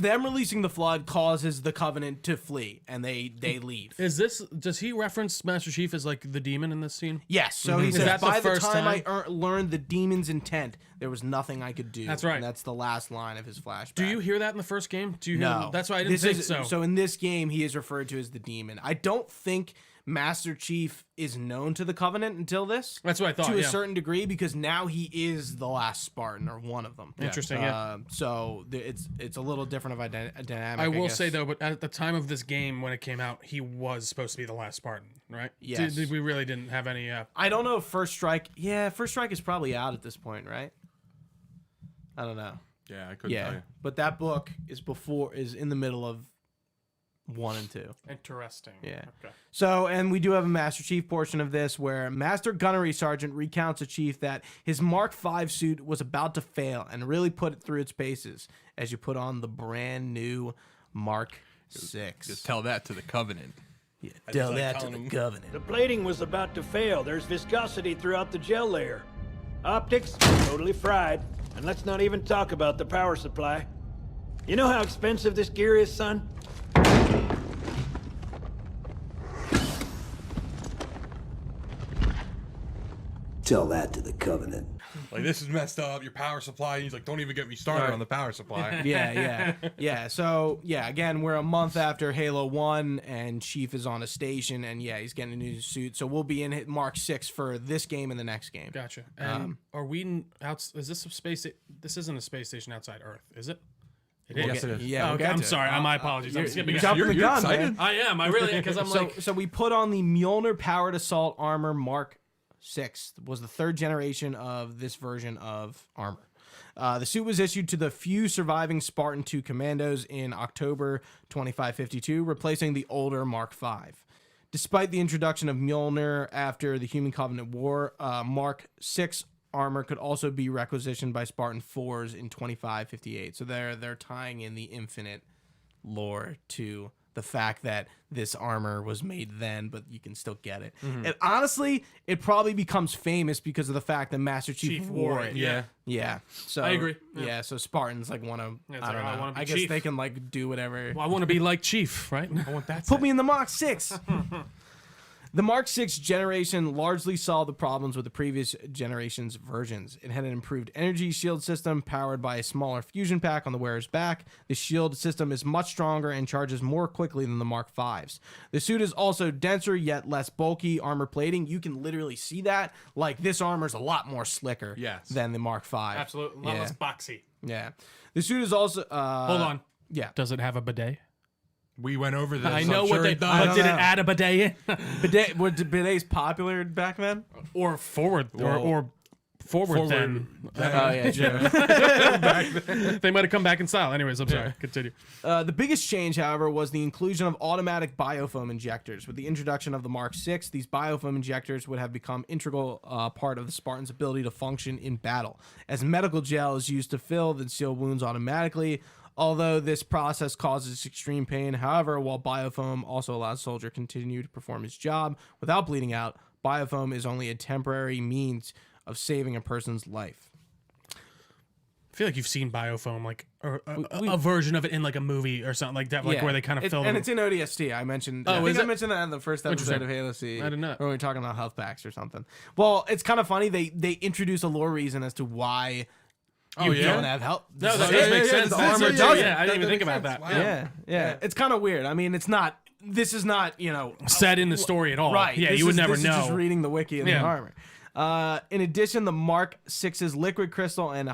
Them releasing the flood causes the Covenant to flee, and they leave. Does he reference Master Chief as like the demon in this scene? Yes, so he says, that the by the first time time? I learned the demon's intent, there was nothing I could do. That's right. And that's the last line of his flashback. Do you hear that in the first game? Do you hear No. That's why I didn't think so. So in this game, he is referred to as the demon. I don't think Master Chief is known to the Covenant until this. That's what I thought, To a yeah. certain degree, because now he is the last Spartan, or one of them. Interesting, yeah. So it's a little different of a dynamic. I will guess. say though, but at the time of this game when it came out, he was supposed to be the last Spartan, right? Yes. We really didn't have any. I don't know if First Strike. Yeah, First Strike is probably out at this point, right? I don't know. Yeah, I couldn't tell Yeah, you. but that book is in the middle of 1 and 2. Interesting. Yeah. Okay. So, and we do have a Master Chief portion of this where Master Gunnery Sergeant recounts to Chief that his Mark V suit was about to fail and really put it through its paces as you put on the brand new Mark VI. Just tell that to the Covenant. Yeah, I tell just like that to telling the him. Covenant. The plating was about to fail. There's viscosity throughout the gel layer. Optics, totally fried. And let's not even talk about the power supply. You know how expensive this gear is, son? Tell that to the Covenant. Like, this is messed up. Your power supply. He's like, don't even get me started on the power supply. Yeah. So, yeah, again, we're a month after Halo 1, and Chief is on a station, and yeah, he's getting a new suit. So we'll be in Mark 6 for this game and the next game. Gotcha. And are we out? Is this a space? This isn't a space station outside Earth, is it? It is. Yes, it is. Yeah, Oh, we'll okay, get I'm to it. sorry. My apologies. I'm skipping You're ahead. jumping the You're gun, excited? man. I am. I really because I'm like. So we put on the Mjolnir powered assault armor Mark 6. Was the third generation of this version of armor. The suit was issued to the few surviving Spartan 2 commandos in October 2552, replacing the older Mark V. Despite the introduction of Mjolnir after the Human Covenant War, Mark 6 armor could also be requisitioned by Spartan 4s in 2558. So they're tying in the infinite lore to the fact that this armor was made then, but you can still get it. And honestly, it probably becomes famous because of the fact that Master Chief wore it. Yeah. Yeah. So I agree. Yeah. So Spartans like want to. Yeah, it's I don't like, I know. wanna be I guess chief. they can like do whatever. Well, I want to be like Chief, right? I want that. Put me in the Mark 6. The Mark 6 generation largely solved the problems with the previous generation's versions. It had an improved energy shield system powered by a smaller fusion pack on the wearer's back. The shield system is much stronger and charges more quickly than the Mark 5s. The suit is also denser yet less bulky armor plating. You can literally see that. Like, this armor's a lot more slicker than the Mark 5. Absolutely. A lot less boxy. Yeah. The suit is also... Hold on. Yeah. Does it have a bidet? We went over this. I know I'm what sure they. it does. But did it add a bidet in? Bidet, were bidets popular back then? or forward? Or forward then? Oh, yeah, true. They might have come back in style. Anyways, I'm sorry. Continue. The biggest change, however, was the inclusion of automatic biofoam injectors. With the introduction of the Mark VI, these biofoam injectors would have become integral part of the Spartan's ability to function in battle. As medical gel is used to fill and seal wounds automatically, although this process causes extreme pain. However, while biofoam also allows a soldier to continue to perform his job without bleeding out, biofoam is only a temporary means of saving a person's life. I feel like you've seen biofoam, like or a version of it in like a movie or something like that, like where they kind of fill and them. it's in ODST. I mentioned. Oh, I think is I it? mentioned that in the first episode Interesting. of Halo C. I did not. When we were talking about health packs or something. Well, it's kind of funny. They introduce a lore reason as to why you don't have health. No, that Yeah, does make yeah, sense. yeah, The yeah, armor yeah, does. yeah, Yeah, I didn't even that think makes about sense. that. Wow. yeah. It's kind of weird. I mean, it's not. This is not Set in the story at all. right. Yeah, this you would is- never this know. Is just reading the wiki and the armor. In addition, the Mark 6's liquid crystal and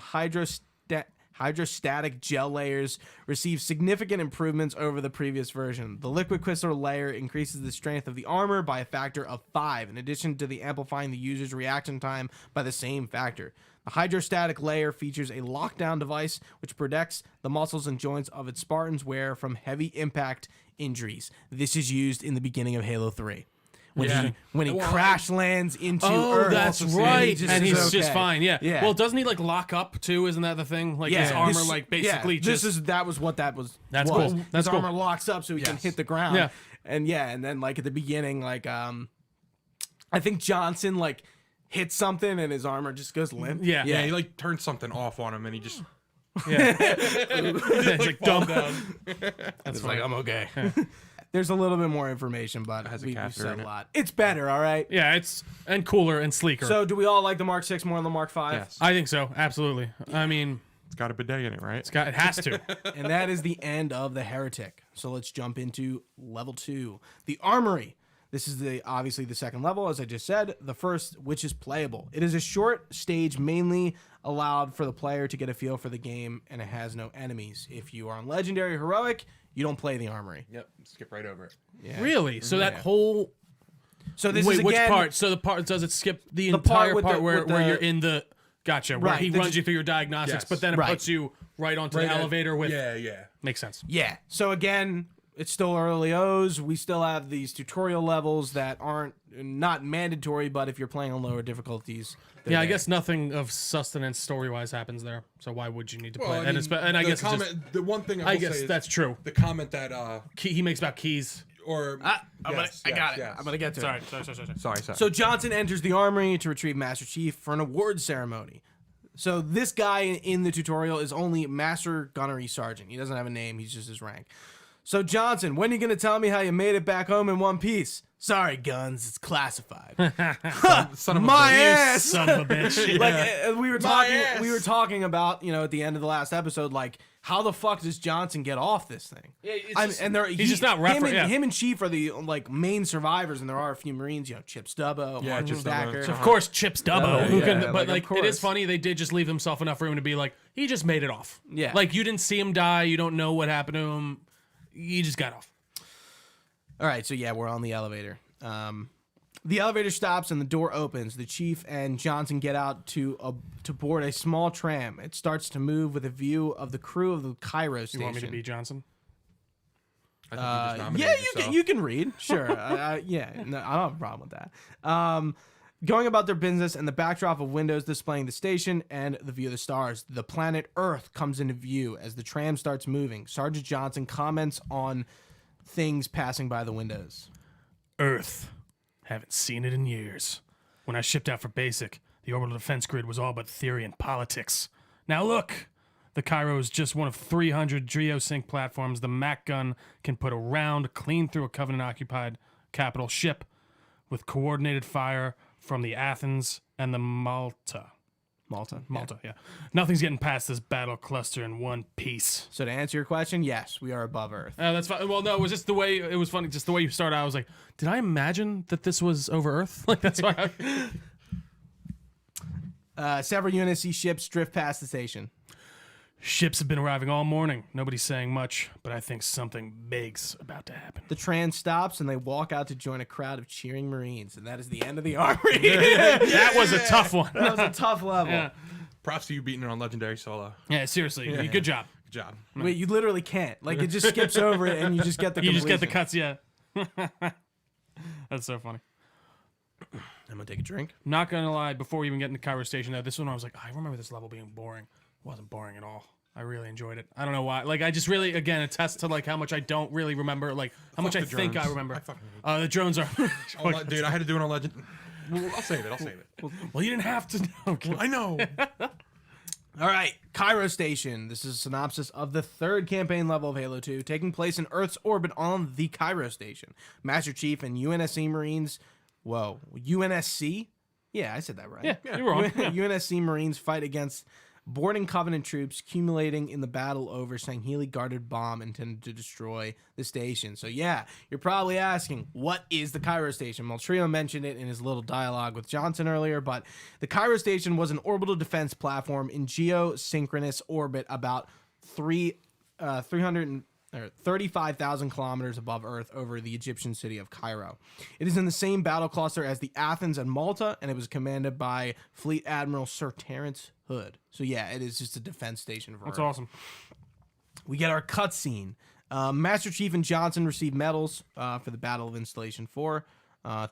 hydrostatic gel layers receive significant improvements over the previous version. The liquid crystal layer increases the strength of the armor by a factor of 5, in addition to the amplifying the user's reaction time by the same factor. The hydrostatic layer features a lockdown device which protects the muscles and joints of its Spartans wear from heavy impact injuries. This is used in the beginning of Halo 3. When he crash lands into Earth. That's right. And he's just fine. Yeah. Yeah. Well, doesn't he like lock up too? Isn't that the thing? Like his armor, like basically just. That was what that was. That's was. cool. That's his cool. armor locks up so he can hit the ground. Yeah. And then like at the beginning, like I think Johnson like hits something and his armor just goes limp. Yeah. Yeah, he like turns something off on him and he just It's like dumb down. That's like I'm okay. There's a little bit more information, but we've said a lot. It's better, all right? Yeah, it's and cooler and sleeker. So do we all like the Mark 6 more than the Mark 5? Yes. I think so. Absolutely. I mean, it's got a bidet in it, right? it has to. And that is the end of the Heretic. So let's jump into level 2, the Armory. This is obviously the second level, as I just said. The first, which is playable. It is a short stage mainly allowed for the player to get a feel for the game, and it has no enemies. If you are on Legendary or Heroic, you don't play the Armory. Yep. Skip right over it. Yeah. Really? So that whole. So this Wait, is again, which part? So the part does it skip the part entire with part the- where, with where the- you're in the. Gotcha. Where Right, he the- runs you through your diagnostics, Yes. but then it Right. puts you right onto the Right at- elevator with. Yeah. Makes sense. Yeah. So again, it's still early O's. We still have these tutorial levels that aren't not mandatory, but if you're playing on lower difficulties, they're Yeah, I there. guess nothing of sustenance story-wise happens there. So why would you need to play? Well, I mean, and I the guess it's comment, just, the one thing I I, will guess say is that's true. the comment that He makes about keys. or I yes, got it. yes. I'm gonna get to it. Sorry. So Johnson enters the Armory to retrieve Master Chief for an award ceremony. So this guy in the tutorial is only Master Gunnery Sergeant. He doesn't have a name. He's just his rank. So Johnson, when are you going to tell me how you made it back home in one piece? Sorry, Guns, it's classified. Son of a My bitch. ass. Son of a bitch. Like we were talking, ass. we were talking about, at the end of the last episode, like how the fuck does Johnson get off this thing? Yeah, it's I'm- just- and there, he's just not refer- yeah. Him and Chief are the like main survivors, and there are a few Marines, Chip Stubbo, Yeah, Martin Chip Stubbo. Stacker. So Of course, Chips Dubbo. Who yeah, can? like, But of like, it course. is funny. They did just leave himself enough room to be like, he just made it off. Yeah. Like you didn't see him die. You don't know what happened to him. He just got off. All right, so yeah, we're on the elevator. The elevator stops and the door opens. The Chief and Johnson get out to board a small tram. It starts to move with a view of the crew of the Cairo Station. You want me to be Johnson? I think you just nominated Yeah, yourself. you can read. Sure. Yeah, no, I don't have a problem with that. Going about their business and the backdrop of windows displaying the station and the view of the stars. The planet Earth comes into view as the tram starts moving. Sergeant Johnson comments on things passing by the windows. Earth. Haven't seen it in years. When I shipped out for basic, the orbital defense grid was all but theory and politics. Now look! The Cairo is just one of 300 geosync platforms the Mac gun can put a round clean through a Covenant-occupied capital ship with coordinated fire from the Athens and the Malta. Malta. Yeah. Nothing's getting past this battle cluster in one piece. So to answer your question, yes, we are above Earth. That's fine. Well, no, it was just the way it was funny. Just the way you started out, I was like, did I imagine that this was over Earth? Like that's why. Several UNSC ships drift past the station. Ships have been arriving all morning. Nobody's saying much, but I think something big's about to happen. The tram stops and they walk out to join a crowd of cheering Marines, and that is the end of the Armory. That was a tough one. That was a tough level. Yeah. Props to you beating it on Legendary solo. Yeah, seriously. Good job. Good job. Wait, you literally can't. Like, it just skips over it, and you just get the You just get the completion. cuts, yeah. That's so funny. I'm gonna take a drink. Not gonna lie, before we even get into Cairo Station, though, this one I was like, I remember this level being boring. It wasn't boring at all. I really enjoyed it. I don't know why. Like, I just really, again, attests to like how much I don't really remember, like how much I the think I drones. remember. I fucking hate The drones are. Dude, I had to do it on Legend. Well, I'll save it. Well, you didn't have to. Okay. I know. All right, Cairo Station. This is a synopsis of the third campaign level of Halo 2, taking place in Earth's orbit on the Cairo Station. Master Chief and UNSC Marines. Whoa, UNSC? Yeah, I said that right. Yeah, you were wrong. Yeah. UNSC Marines fight against boarding Covenant troops, accumulating in the battle over Sangheili guarded bomb intended to destroy the station. So yeah, you're probably asking, what is the Cairo Station? Well, Trio mentioned it in his little dialogue with Johnson earlier, but the Cairo Station was an orbital defense platform in geosynchronous orbit about 35,000 kilometers above Earth over the Egyptian city of Cairo. It is in the same battle cluster as the Athens and Malta, and it was commanded by Fleet Admiral Sir Terence Hood. So yeah, it is just a defense station for That's Earth. awesome. We get our cutscene. Master Chief and Johnson received medals for the Battle of Installation 4.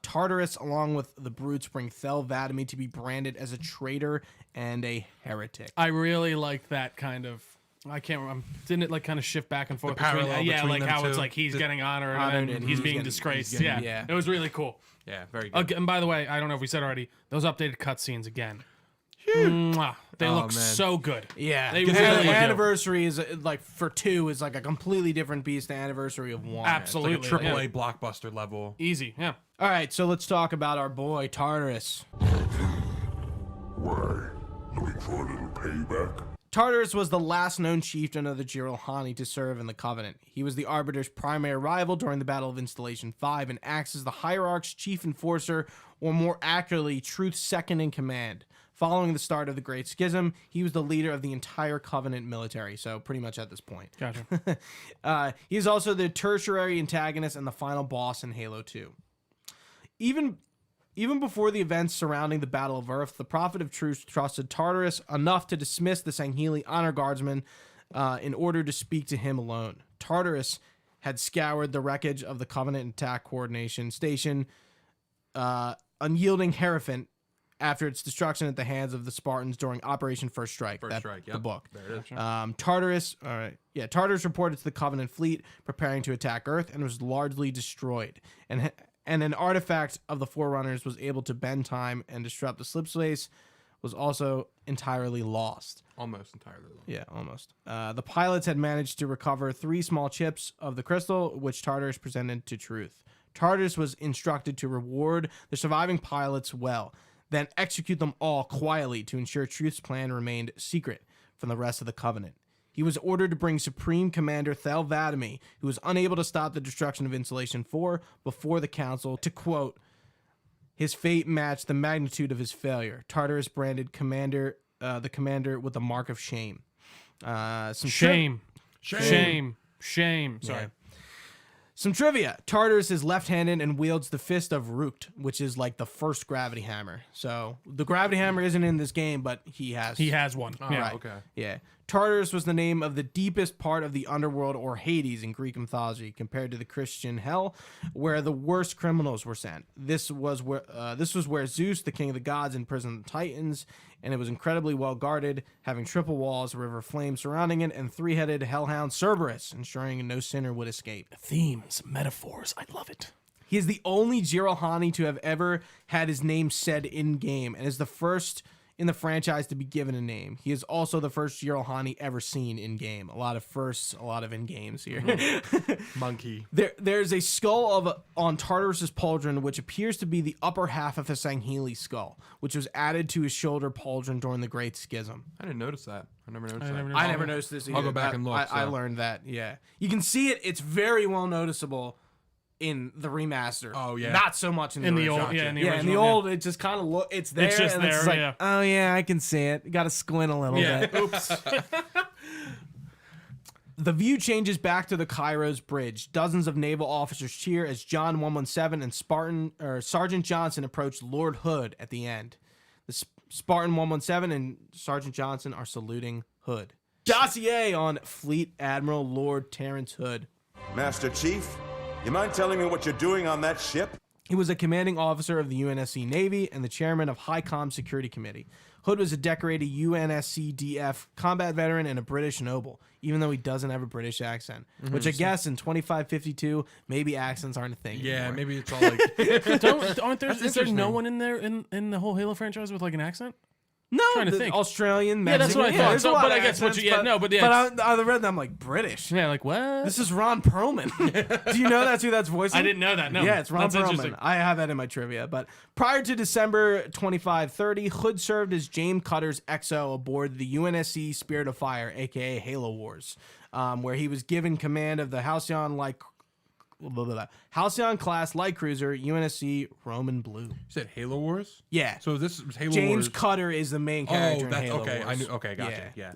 Tartarus, along with the Brutes, bring Thel Vadimi to be branded as a traitor and a heretic. I really liked that kind of. I can't remember. Didn't it like kind of shift back and forth parallel yeah, between like them how two. it's like he's getting honored Honored and and he's he's being getting- disgraced. he's getting- yeah. It was really cool. Yeah, very good. And by the way, I don't know if we said already, those updated cutscenes again. Mwah. They look man. so good. Yeah, They the really do. anniversary is like for 2 is like a completely different beast. The anniversary of 1. Absolutely. Like a triple A yeah. blockbuster level. Easy. Yeah. All right, so let's talk about our boy Tartarus. Why? Looking for a little payback? Tartarus was the last known chieftain of the Jiralhani to serve in the Covenant. He was the Arbiter's primary rival during the Battle of Installation 5 and acts as the Hierarch's chief enforcer, or more accurately, Truth's second in command. Following the start of the Great Schism, he was the leader of the entire Covenant military, so pretty much at this point. Gotcha. He is also the tertiary antagonist and the final boss in Halo 2. Even before the events surrounding the Battle of Earth, the Prophet of Truth trusted Tartarus enough to dismiss the Sangheili honor guardsmen in order to speak to him alone. Tartarus had scoured the wreckage of the Covenant Attack Coordination Station, unyielding Hierophant, after its destruction at the hands of the Spartans during Operation First Strike. First Strike, The yep. book. There it is. Tartarus reported to the Covenant fleet preparing to attack Earth and was largely destroyed. And an artifact of the Forerunners was able to bend time and disrupt the slipspace was also entirely lost. Almost entirely. Yeah, almost. The pilots had managed to recover 3 small chips of the crystal, which Tartarus presented to Truth. Tartarus was instructed to reward the surviving pilots well, then execute them all quietly to ensure Truth's plan remained secret from the rest of the Covenant. He was ordered to bring Supreme Commander Thel Vadimi, who was unable to stop the destruction of Installation 4, before the Council to, quote, his fate matched the magnitude of his failure. Tartarus branded the commander with the mark of shame. Shame. Sorry. Some trivia. Tartarus is left-handed and wields the fist of Rukt, which is like the first gravity hammer. So the gravity hammer isn't in this game, but he has. He has one. Yeah. Right. Okay. Yeah. Tartarus was the name of the deepest part of the underworld, or Hades in Greek mythology, compared to the Christian hell, where the worst criminals were sent. This was where Zeus, the king of the gods, imprisoned the Titans, and it was incredibly well guarded, having triple walls, a river of flame surrounding it, and 3-headed hellhound Cerberus, ensuring no sinner would escape. Themes, metaphors. I love it. He is the only Jiralhani to have ever had his name said in-game, and is the first in the franchise to be given a name. He is also the first Jiralhani ever seen in-game. A lot of firsts, a lot of in-games here. Monkey. There's a skull on Tartarus's pauldron, which appears to be the upper half of a Sangheili skull, which was added to his shoulder pauldron during the Great Schism. I didn't notice that. I never noticed that. I never noticed this either. I'll go back and look, I so. learned that, yeah. You can see it. It's very well noticeable in the remaster. Oh, yeah. Not so much in the the original. old, yeah, in the in the original, old, it just kind of it's there. It's just and there, like, yeah. oh yeah, I can see it. Got to squint a little Yeah. bit. Oops. The view changes back to the Cairo's bridge. Dozens of naval officers cheer as John 117 and Sergeant Johnson approach Lord Hood at the end. The Spartan 117 and Sergeant Johnson are saluting Hood. Dossier on Fleet Admiral Lord Terence Hood. Master Chief, you mind telling me what you're doing on that ship? He was a commanding officer of the UNSC Navy and the chairman of HICOM Security Committee. Hood was a decorated UNSC DF combat veteran and a British noble, even though he doesn't have a British accent. Which I guess in 2552, maybe accents aren't a thing Yeah, anymore. maybe it's all like. Is there no interesting. one in there in the whole Halo franchise with like an accent? No, trying to the think. Australian, Yeah, that's Mexican. what I thought. there's a So, lot but of I guess what accents, you- yeah, but, no, but yeah, But I read them, I'm like, British. Yeah, like what? This is Ron Perlman. That's who that's voicing? I didn't know that. No. Yeah, it's Ron That's Perlman. interesting. I have that in my trivia. But prior to December 2530, Hood served as James Cutter's XO aboard the UNSC Spirit of Fire, aka Halo Wars, where he was given command of the Halcyon class light cruiser UNSC Roman Blue. You said Halo Wars? Yeah. So this was Halo James Wars. Cutter is the main character in that's Halo okay. Wars. I knew. Okay, gotcha. Yeah.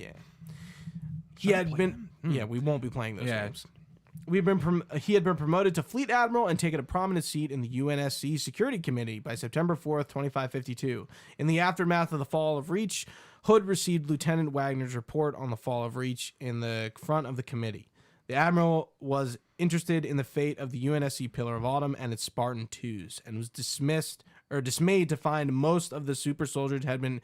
He had been. Yeah, we won't be playing those Yeah. games. He had been promoted to Fleet Admiral and taken a prominent seat in the UNSC Security Committee by September 4th, 2552. In the aftermath of the fall of Reach, Hood received Lieutenant Wagner's report on the fall of Reach in the front of the committee. The Admiral was interested in the fate of the UNSC Pillar of Autumn and its Spartan 2s, and was dismayed to find most of the super soldiers had been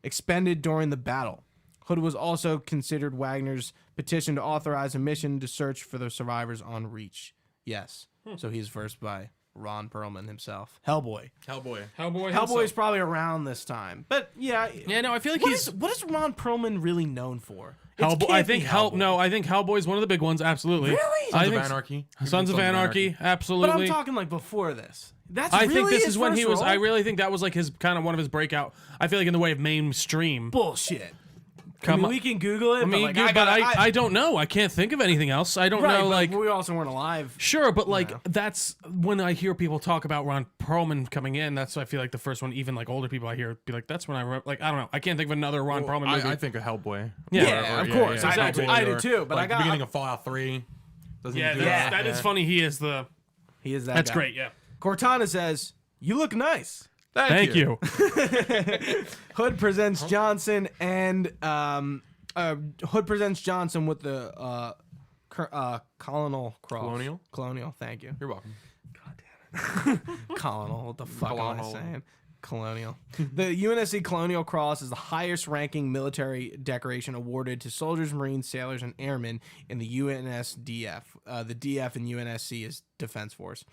expended during the battle. Hood was also considered Wagner's petition to authorize a mission to search for the survivors on Reach. Yes. So he's versed by Ron Perlman himself. Hellboy. Hellboy's probably around this time. But yeah. Yeah, no, I feel like what he's is Ron Perlman really known for? Hellboy. I think Hellboy. No, I think Hellboy's one of the big ones. Absolutely. Really? Sons I of think Anarchy. Sons of Anarchy. Absolutely. But I'm talking like before this. That's I really think this his is when he first was. role? I really think that was like his kind of one of his breakout. I feel like in the way of mainstream. Bullshit. Come on. we can Google it. I mean, I don't know. I can't think of anything else. I don't know. but Like, we also weren't alive. sure, but like that's when I hear people talk about Ron Perlman coming in. That's I feel like the first one. Even like older people I hear be like, "That's when I like." I don't know. I can't think of another Ron Perlman movie. I think of Hellboy. Yeah, of course. I do too. But like I got the beginning of Fallout 3. Doesn't yeah, he do that's, that? that is funny. He is the. he is that. That's guy. great. Yeah. Cortana says, "You look nice." Thank you. Hood presents Johnson and Hood presents Johnson with the colonel cross. Colonial. Thank you. You're welcome. Colonel. What the fuck am I Colonel. saying? Colonial. The UNSC Colonial Cross is the highest ranking military decoration awarded to soldiers, Marines, sailors, and airmen in the UNSDF. The DF in UNSC is Defense Force.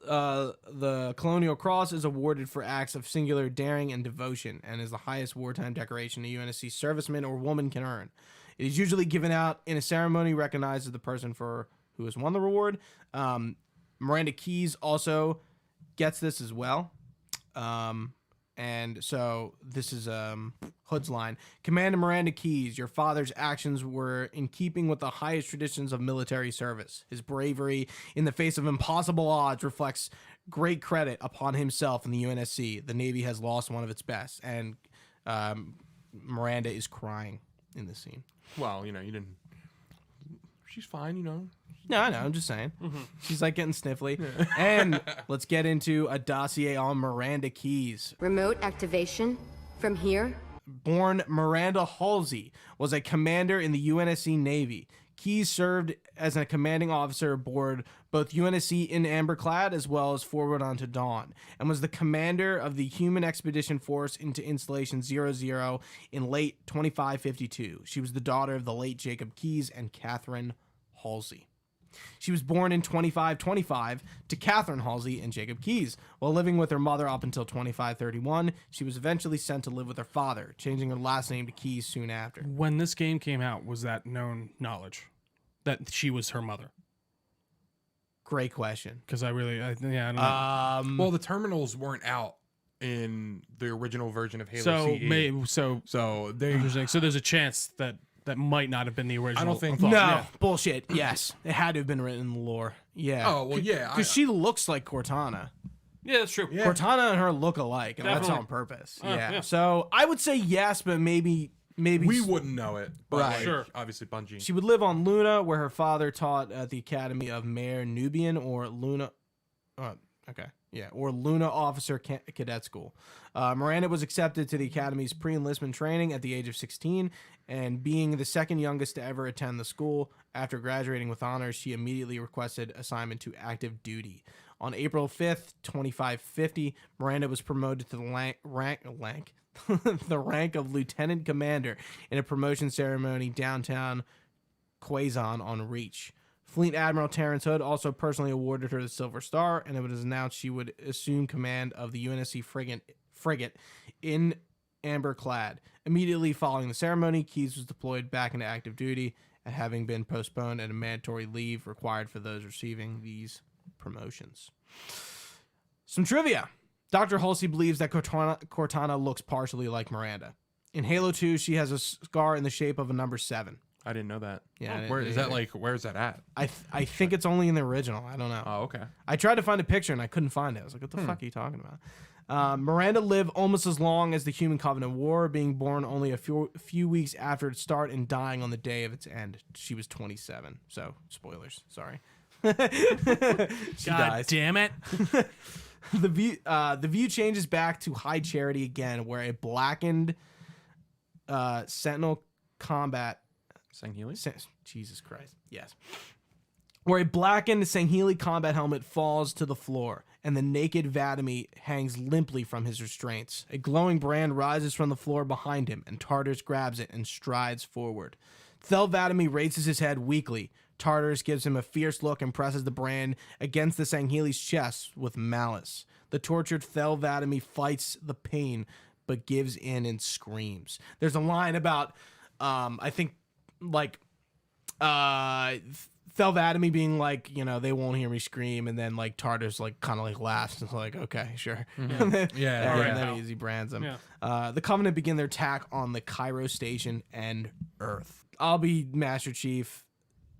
The Colonial Cross is awarded for acts of singular daring and devotion and is the highest wartime decoration a UNSC serviceman or woman can earn. It is usually given out in a ceremony recognized as the person who has won the reward. Miranda Keyes also gets this as well. And so this is Hood's line. Commander Miranda Keyes, your father's actions were in keeping with the highest traditions of military service. His bravery in the face of impossible odds reflects great credit upon himself and the UNSC. The Navy has lost one of its best. And Miranda is crying in this scene. Well, you didn't. She's fine, No, I know. I'm just saying. She's like getting sniffly. And let's get into a dossier on Miranda Keyes. Remote activation from here? Born Miranda Halsey, was a commander in the UNSC Navy. Keyes served as a commanding officer aboard both UNSC in Amberclad as well as Forward Unto Dawn, and was the commander of the Human Expedition Force into Installation 00 in late 2552. She was the daughter of the late Jacob Keyes and Catherine Halsey. She was born in 2525 to Catherine Halsey and Jacob Keyes. While living with her mother up until 2531, she was eventually sent to live with her father, changing her last name to Keyes soon after. When this game came out, was that known knowledge that she was her mother? Great question. Because I don't know. Well, the terminals weren't out in the original version of Halo So CE. So they. interesting. So there's a chance that might not have been the original. I don't think- thought. No, Yeah. bullshit. Yes, it had to have been written in the lore. Yeah. Oh, well, yeah, Because she looks like Cortana. Yeah, that's true. Yeah. Cortana and her look alike, and that's Definitely. on purpose. Yeah. Yeah. So I would say yes, but maybe We wouldn't know it. But Right. like, Sure. obviously, Bungie. she would live on Luna, where her father taught at the Academy of Mayor Nubian or Luna. Or Luna Officer Cadet School. Miranda was accepted to the Academy's pre-enlistment training at the age of 16, and being the second youngest to ever attend the school, after graduating with honors, she immediately requested assignment to active duty. On April 5th, 2550, Miranda was promoted to the the rank of lieutenant commander in a promotion ceremony downtown Quezon on Reach. Fleet Admiral Terrence Hood also personally awarded her the Silver Star, and it was announced she would assume command of the UNSC frigate in amber clad. Immediately following the ceremony, Keyes was deployed back into active duty and having been postponed at a mandatory leave required for those receiving these promotions. Some trivia. Dr. Halsey believes that Cortana looks partially like Miranda. In Halo 2, she has a scar in the shape of a number 7. I didn't know that. Yeah, Where is that? Like, where's that at? I think it's only in the original. I don't know. Oh, okay. I tried to find a picture and I couldn't find it. I was like, what the fuck are you talking about? Miranda lived almost as long as the Human Covenant War, being born only a few weeks after its start and dying on the day of its end. She was 27. So, spoilers. Sorry. She dies. Damn it. The view changes back to High Charity again, where a blackened Sentinel combat... Sangheili? Jesus Christ. Yes. Where a blackened Sangheili combat helmet falls to the floor, and the naked Vadimi hangs limply from his restraints. A glowing brand rises from the floor behind him, and Tartarus grabs it and strides forward. Thel Vadimi raises his head weakly. Tartarus gives him a fierce look and presses the brand against the Sangheili's chest with malice. The tortured Thel Vadimi fights the pain, but gives in and screams. There's a line about, I think, like, Thel Vadimi being like, you know, they won't hear me scream, and then like Tartarus like kind of like laughs and is like, okay, sure. And then, and then he brands them. Yeah. The Covenant begin their attack on the Cairo Station and Earth. I'll be Master Chief.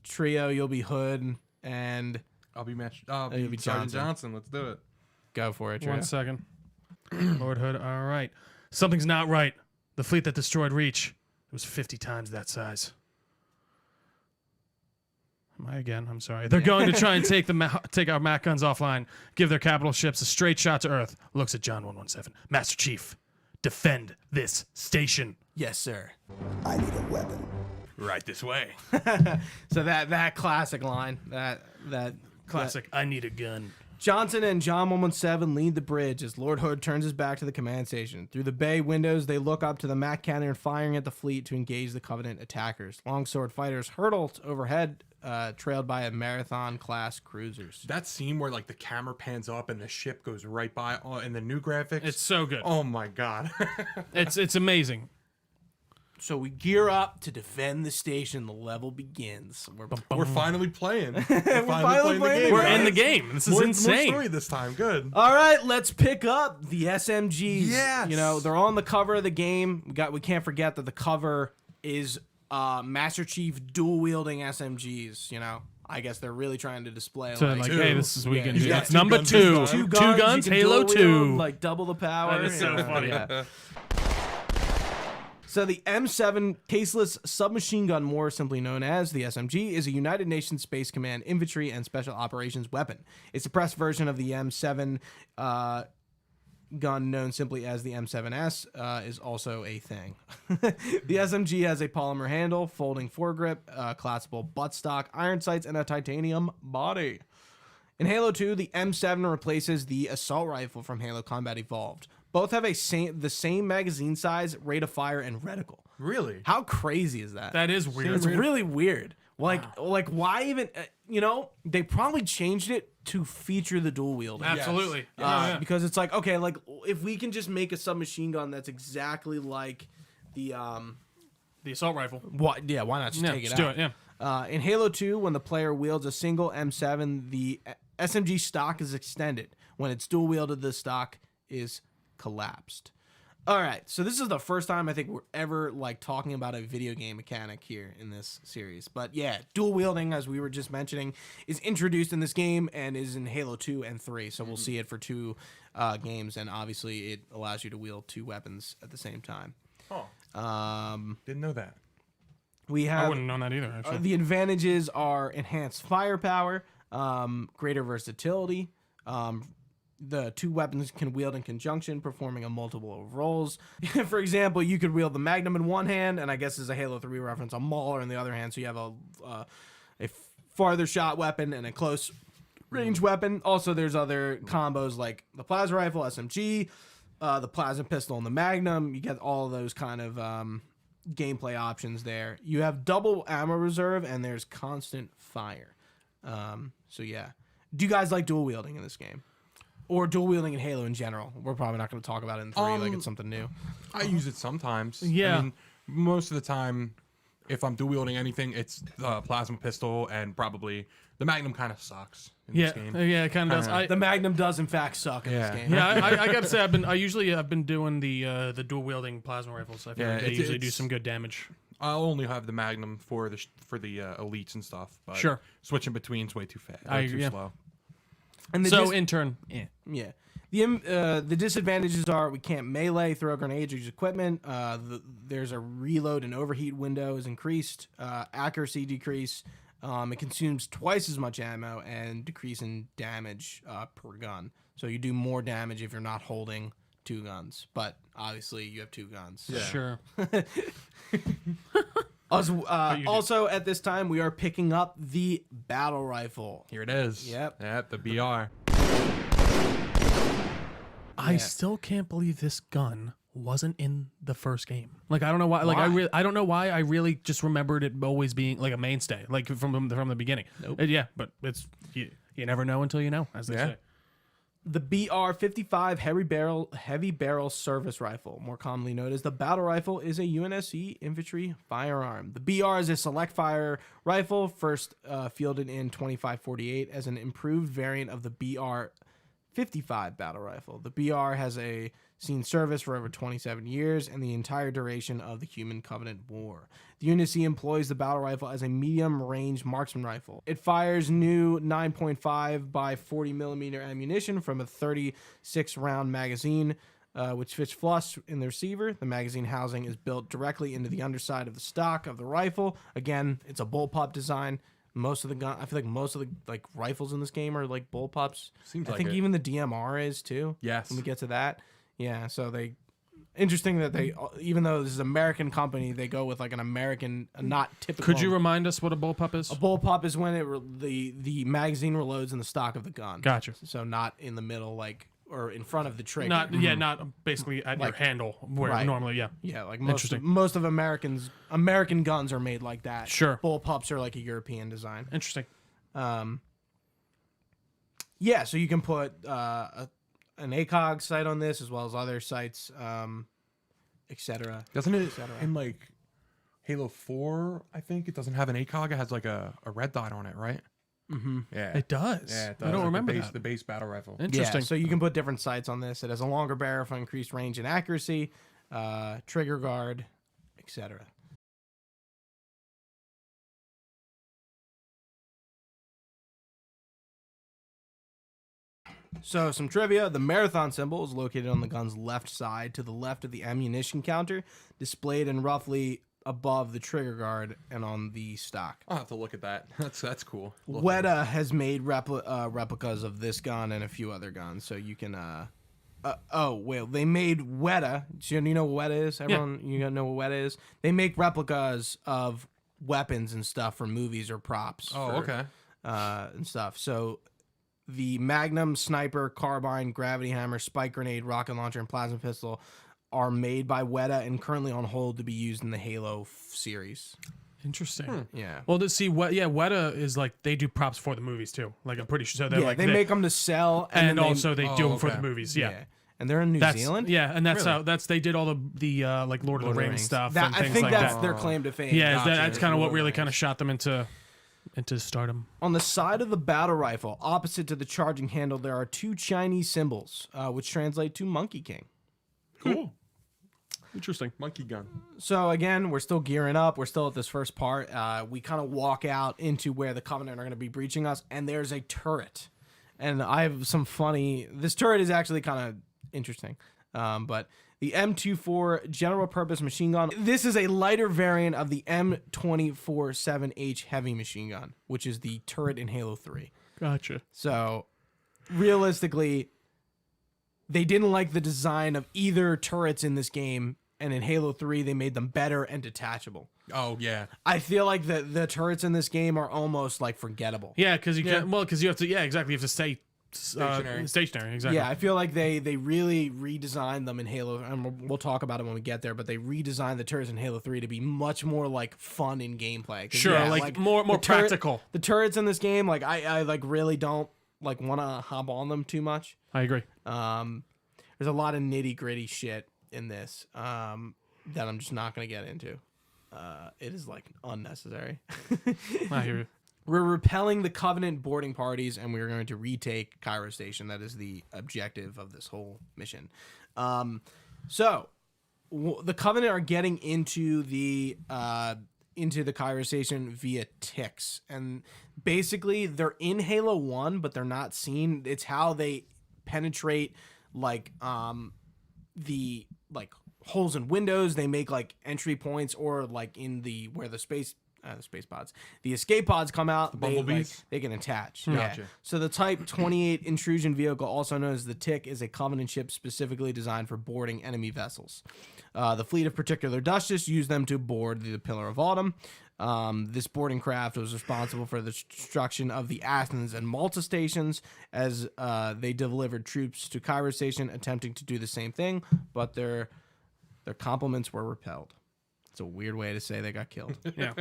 Trio, you'll be Hood, and I'll be you'll be Sergeant Johnson. Let's do it. Go for it, Trio. 1 second. Lord Hood, all right. Something's not right. The fleet that destroyed Reach, it was 50 times that size. Am I again? I'm sorry. They're going to try and take our Mac guns offline, give their capital ships a straight shot to Earth. Looks at John 117. Master Chief, defend this station. Yes, sir. I need a weapon. Right this way. So that classic line, that Classic. I need a gun. Johnson and John 117 lead the bridge as Lord Hood turns his back to the command station. Through the bay windows, they look up to the Mac cannon firing at the fleet to engage the Covenant attackers. Longsword fighters hurtle overhead, trailed by a Marathon-class cruisers. That scene where like the camera pans up and the ship goes right by, and the new graphics. It's so good. Oh my god. It's amazing. So we gear up to defend the station. The level begins. We're finally playing. We're finally playing the game. We're in the game. This is More insane. story this time. Good. All right, let's pick up the SMGs. Yes. You know, they're on the cover of the game. We can't forget that the cover is Master Chief dual-wielding SMGs, you know. I guess they're really trying to display So like, hey, this is what we can do. Yeah. That's number 2. Two Two guns, you can Halo dual 2. wield, like double the power. That is so funny. Yeah. So the M7 caseless submachine gun, more simply known as the SMG, is a United Nations Space Command infantry and special operations weapon. A suppressed version of the M7 gun, known simply as the M7S, is also a thing. The SMG has a polymer handle, folding foregrip, collapsible buttstock, iron sights, and a titanium body. In Halo 2, the M7 replaces the assault rifle from Halo Combat Evolved. Both have the same magazine size, rate of fire, and reticle. Really? How crazy is that? That is weird. It's really weird. Like why even? You know, they probably changed it to feature the dual wielding. Absolutely. Because it's like, okay, like if we can just make a submachine gun that's exactly like the assault rifle. why not just take it just out? do it. Yeah. In Halo 2, when the player wields a single M7, the SMG stock is extended. When it's dual wielded, the stock is collapsed. All right, so this is the first time I think we're ever like talking about a video game mechanic here in this series. But yeah, dual wielding, as we were just mentioning, is introduced in this game and is in Halo 2 and 3. So we'll see it for 2 games, and obviously it allows you to wield 2 weapons at the same time. Didn't know that. We have I wouldn't have known that either, actually. the advantages are enhanced firepower, greater versatility. The 2 weapons can wield in conjunction, performing a multiple of roles. For example, you could wield the Magnum in one hand, and I guess as a Halo 3 reference, a Mauler in the other hand, so you have a farther shot weapon and a close range weapon. Also, there's other combos like the plasma rifle, SMG, the plasma pistol, and the Magnum. You get all of those kind of gameplay options there. You have double ammo reserve, and there's constant fire. So yeah. Do you guys like dual wielding in this game? or dual wielding in Halo in general. We're probably not going to talk about it in 3 like it's something new. I use it sometimes. Yeah. I mean, most of the time, if I'm dual wielding anything, it's the plasma pistol and probably the Magnum kind of sucks in this game. Yeah, it kind of does. The Magnum does in fact suck in this game. Yeah, I gotta say, I've been doing the dual wielding plasma rifles. I feel like they usually do some good damage. I'll only have the Magnum for the elites and stuff. But Sure. switching between's way too fast. Too slow. And the So in turn, yeah. The disadvantages are we can't melee, throw grenades, or use equipment. There's a reload and overheat window is increased. Accuracy decrease. It consumes twice as much ammo and decrease in damage per gun. So you do more damage if you're not holding 2 guns. But obviously you have 2 guns. So. sure. Also, at this time, we are picking up the battle rifle. Here it is. Yep. The BR. I still can't believe this gun wasn't in the first game. Like I don't know why. Like I don't know why. I really just remembered it always being like a mainstay, like from the beginning. Nope. Yeah, but it's you never know until you know, as they say. The BR-55 heavy barrel service rifle, more commonly known as the battle rifle, is a UNSC infantry firearm. The BR is a select fire rifle, first fielded in 2548 as an improved variant of the BR-55 battle rifle. The BR has seen service for over 27 years and the entire duration of the Human Covenant War. The UNSC employs the battle rifle as a medium-range marksman rifle. It fires new 9.5 by 40 millimeter ammunition from a 36-round magazine, which fits flush in the receiver. The magazine housing is built directly into the underside of the stock of the rifle. Again, it's a bullpup design. Most of the I feel like most of the rifles in this game are like bullpups. Seems I like think it. even the DMR is too. Yes. When we get to that. Yeah, so interesting that they, even though this is an American company, they go with like an American, not typical. Could you remind us what a bullpup is? A bullpup is when the magazine reloads in the stock of the gun. Gotcha. So not in the middle, or in front of the trigger. Not basically at your handle where normally, Yeah, like most of American guns are made like that. Sure. Bullpups are like a European design. Interesting. Yeah, so you can put an ACOG sight on this as well as other sights, etc. Doesn't it in like Halo 4? I think it doesn't have an ACOG. It has like a red dot on it, right? Mm-hmm. Yeah, it does. Yeah, it does. I don't remember the base battle rifle. Interesting. Yeah, so you can put different sights on this. It has a longer barrel for increased range and accuracy, trigger guard, etc. So some trivia. The marathon symbol is located on the gun's left side to the left of the ammunition counter, displayed in roughly above the trigger guard and on the stock. I'll have to look at that. That's cool. Weta has made replicas of this gun and a few other guns, so you can they made Weta. So you know what Weta is? Everyone, you know what Weta is? They make replicas of weapons and stuff for movies or props. Okay. And stuff. So the Magnum, Sniper, Carbine, Gravity Hammer, Spike Grenade, Rocket Launcher, and Plasma Pistol are made by Weta and currently on hold to be used in the Halo series. Interesting. Yeah. Well, Weta is like they do props for the movies too. Like I'm pretty sure they're they make them to sell, and also they do them for the movies. Yeah. And they're in New Zealand. Yeah, and that's how they did all the like Lord of the Rings stuff. And I things think like that's that. their claim to fame. Yeah, that's kind of what really kind of shot them into stardom. On the side of the battle rifle, opposite to the charging handle, there are 2 Chinese symbols, which translate to Monkey King. Cool. Interesting. Monkey gun. So again, we're still gearing up. We're still at this first part. We kind of walk out into where the Covenant are going to be breaching us, and there's a turret. And I have some funny... This turret is actually kind of interesting. But the M24 general purpose machine gun. This is a lighter variant of the M247H heavy machine gun, which is the turret in Halo 3. Gotcha. So realistically, they didn't like the design of either turrets in this game, and in Halo 3 they made them better and detachable. Oh yeah. I feel like the turrets in this game are almost like forgettable. Yeah, because you can't. Well, because you have to. Yeah, exactly. You have to stay stationary. Exactly. Yeah, I feel like they really redesigned them in Halo, and we'll talk about it when we get there. But they redesigned the turrets in Halo 3 to be much more like fun in gameplay. Sure, yeah, like more practical. The turrets in this game, like I like really don't like want to hop on them too much. I agree. There's a lot of nitty gritty shit in this that I'm just not going to get into. It is like unnecessary. I hear you. We're repelling the Covenant boarding parties, and we're going to retake Cairo Station. That is the objective of this whole mission. The Covenant are getting into the Cairo Station via ticks, and basically they're in Halo 1, but they're not seen. It's how they penetrate like the like holes in windows. They make like entry points, or like in the where the space pods, the escape pods come out. bumblebees? They can attach. Gotcha. Yeah. So the Type 28 intrusion vehicle, also known as the Tick, is a Covenant ship specifically designed for boarding enemy vessels. The fleet of Particular Justice used them to board the Pillar of Autumn. This boarding craft was responsible for the destruction of the Athens and Malta stations as they delivered troops to Cairo Station, attempting to do the same thing, but their compliments were repelled. It's a weird way to say they got killed. Yeah.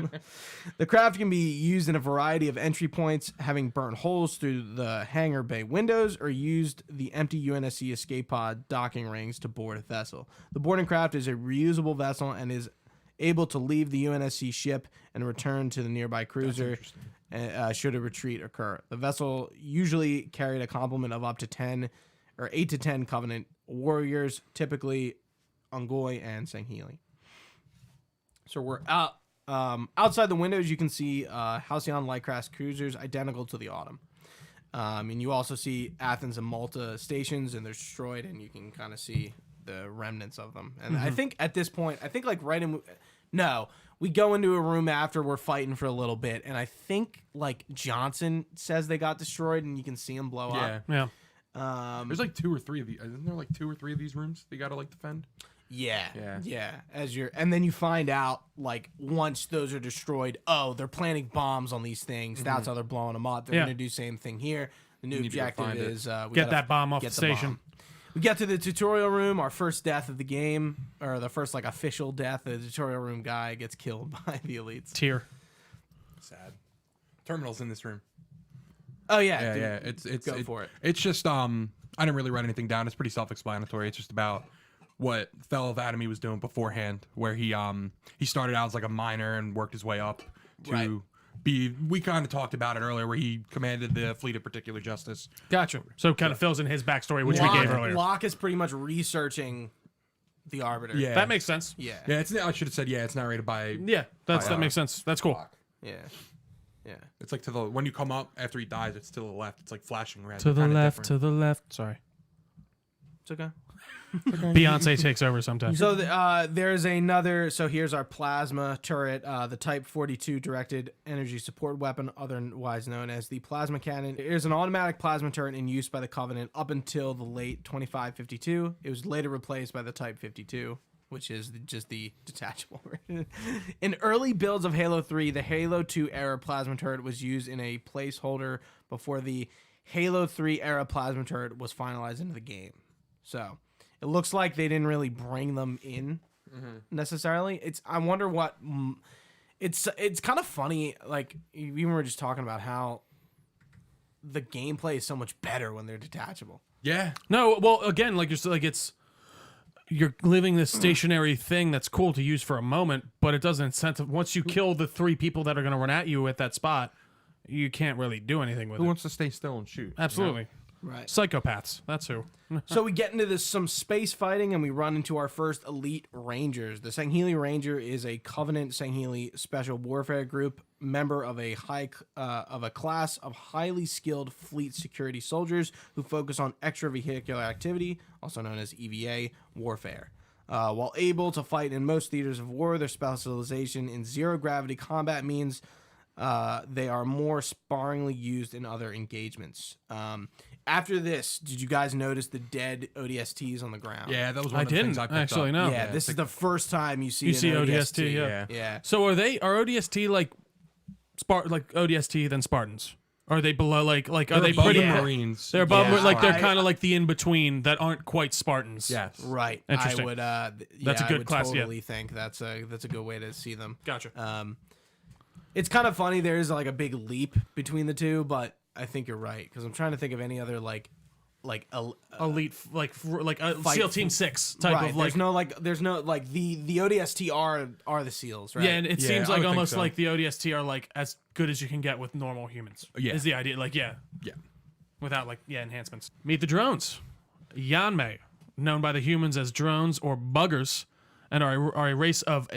The craft can be used in a variety of entry points, having burnt holes through the hangar bay windows, or used the empty UNSC escape pod docking rings to board a vessel. The boarding craft is a reusable vessel and is able to leave the UNSC ship and return to the nearby cruiser should a retreat occur. The vessel usually carried a complement of up to 10 or 8 to 10 Covenant warriors, typically Ungoi and Sangheili. So we're out outside the windows. You can see Halcyon Lightcraft cruisers identical to the Autumn. And you also see Athens and Malta stations, and they're destroyed, and you can kind of see the remnants of them. And I think at this point, like we go into a room after we're fighting for a little bit, and I think like Johnson says they got destroyed, and you can see them blow up. Yeah. There's like 2 or 3 of these. Isn't there like 2 or 3 of these rooms they gotta like defend? Yeah. Yeah. And then you find out, like, once those are destroyed, they're planting bombs on these things. That's how they're blowing them up. They're going to do the same thing here. The new objective is get that bomb off the station. We get to the tutorial room, our first death of the game, or the first like official death. The tutorial room guy gets killed by the elites. Tier. Sad. Terminal's in this room. Oh yeah, Yeah. dude. It's Go for it. It's just I didn't really write anything down. It's pretty self-explanatory. It's just about what Fel of Atomy was doing beforehand, where he started out as like a miner and worked his way up to be. We kind of talked about it earlier, where he commanded the fleet of Particular Justice. Gotcha. So kind of fills in his backstory, which we gave earlier. Locke is pretty much researching the Arbiter. Yeah, That makes sense. Yeah. I should have said it's narrated by. Yeah, that makes sense. That's cool. Yeah. Yeah. It's like when you come up after he dies, it's to the left. It's like flashing red. To the Kinda left, different. to the left. Sorry. It's okay. Beyonce takes over sometimes. So there's another. So here's our plasma turret, the Type 42 directed energy support weapon, otherwise known as the plasma cannon. It is an automatic plasma turret in use by the Covenant up until the late 2552. It was later replaced by the Type 52, which is just the detachable version. In early builds of Halo 3, the Halo 2 era plasma turret was used in a placeholder before the Halo 3 era plasma turret was finalized into the game. So it looks like they didn't really bring them in necessarily. I wonder what. It's kind of funny. Like we were just talking about how the gameplay is so much better when they're detachable. Yeah. No, well, again, like you're living this stationary thing that's cool to use for a moment, but it doesn't incentive. Once you kill the 3 people that are going to run at you at that spot, you can't really do anything with Who it. wants to stay still and shoot? Absolutely. Right. Psychopaths. That's who. So we get into some space fighting, and we run into our first elite Rangers. The Sangheili Ranger is a Covenant Sangheili Special Warfare Group, member of a class of highly skilled fleet security soldiers who focus on extravehicular activity, also known as EVA warfare. While able to fight in most theaters of war, their specialization in zero-gravity combat means they are more sparingly used in other engagements. After this, did you guys notice the dead ODSTs on the ground? Yeah, that was one of the things I picked actually up. no. Yeah, this is the first time you see ODST. Yeah. Yeah. So are ODST like ODST than Spartans? Are they below like are they above pretty the Marines? They're above Yeah. like they're kind of like the in between that aren't quite Spartans. Yes. Right. Interesting. I would That's a good I would class, yeah. totally think that's a good way to see them. Gotcha. It's kind of funny. There is like a big leap between the two, but I think you're right because I'm trying to think of any other like elite like Fight SEAL Team 6 type right. of like. There's no like the ODST are the SEALs, right? Yeah, and it seems I like would think almost so. like the ODST are like as good as you can get with normal humans. Yeah. Is the idea like Yeah. without like enhancements. Meet the drones. Yanmei, known by the humans as drones or buggers, and are a race of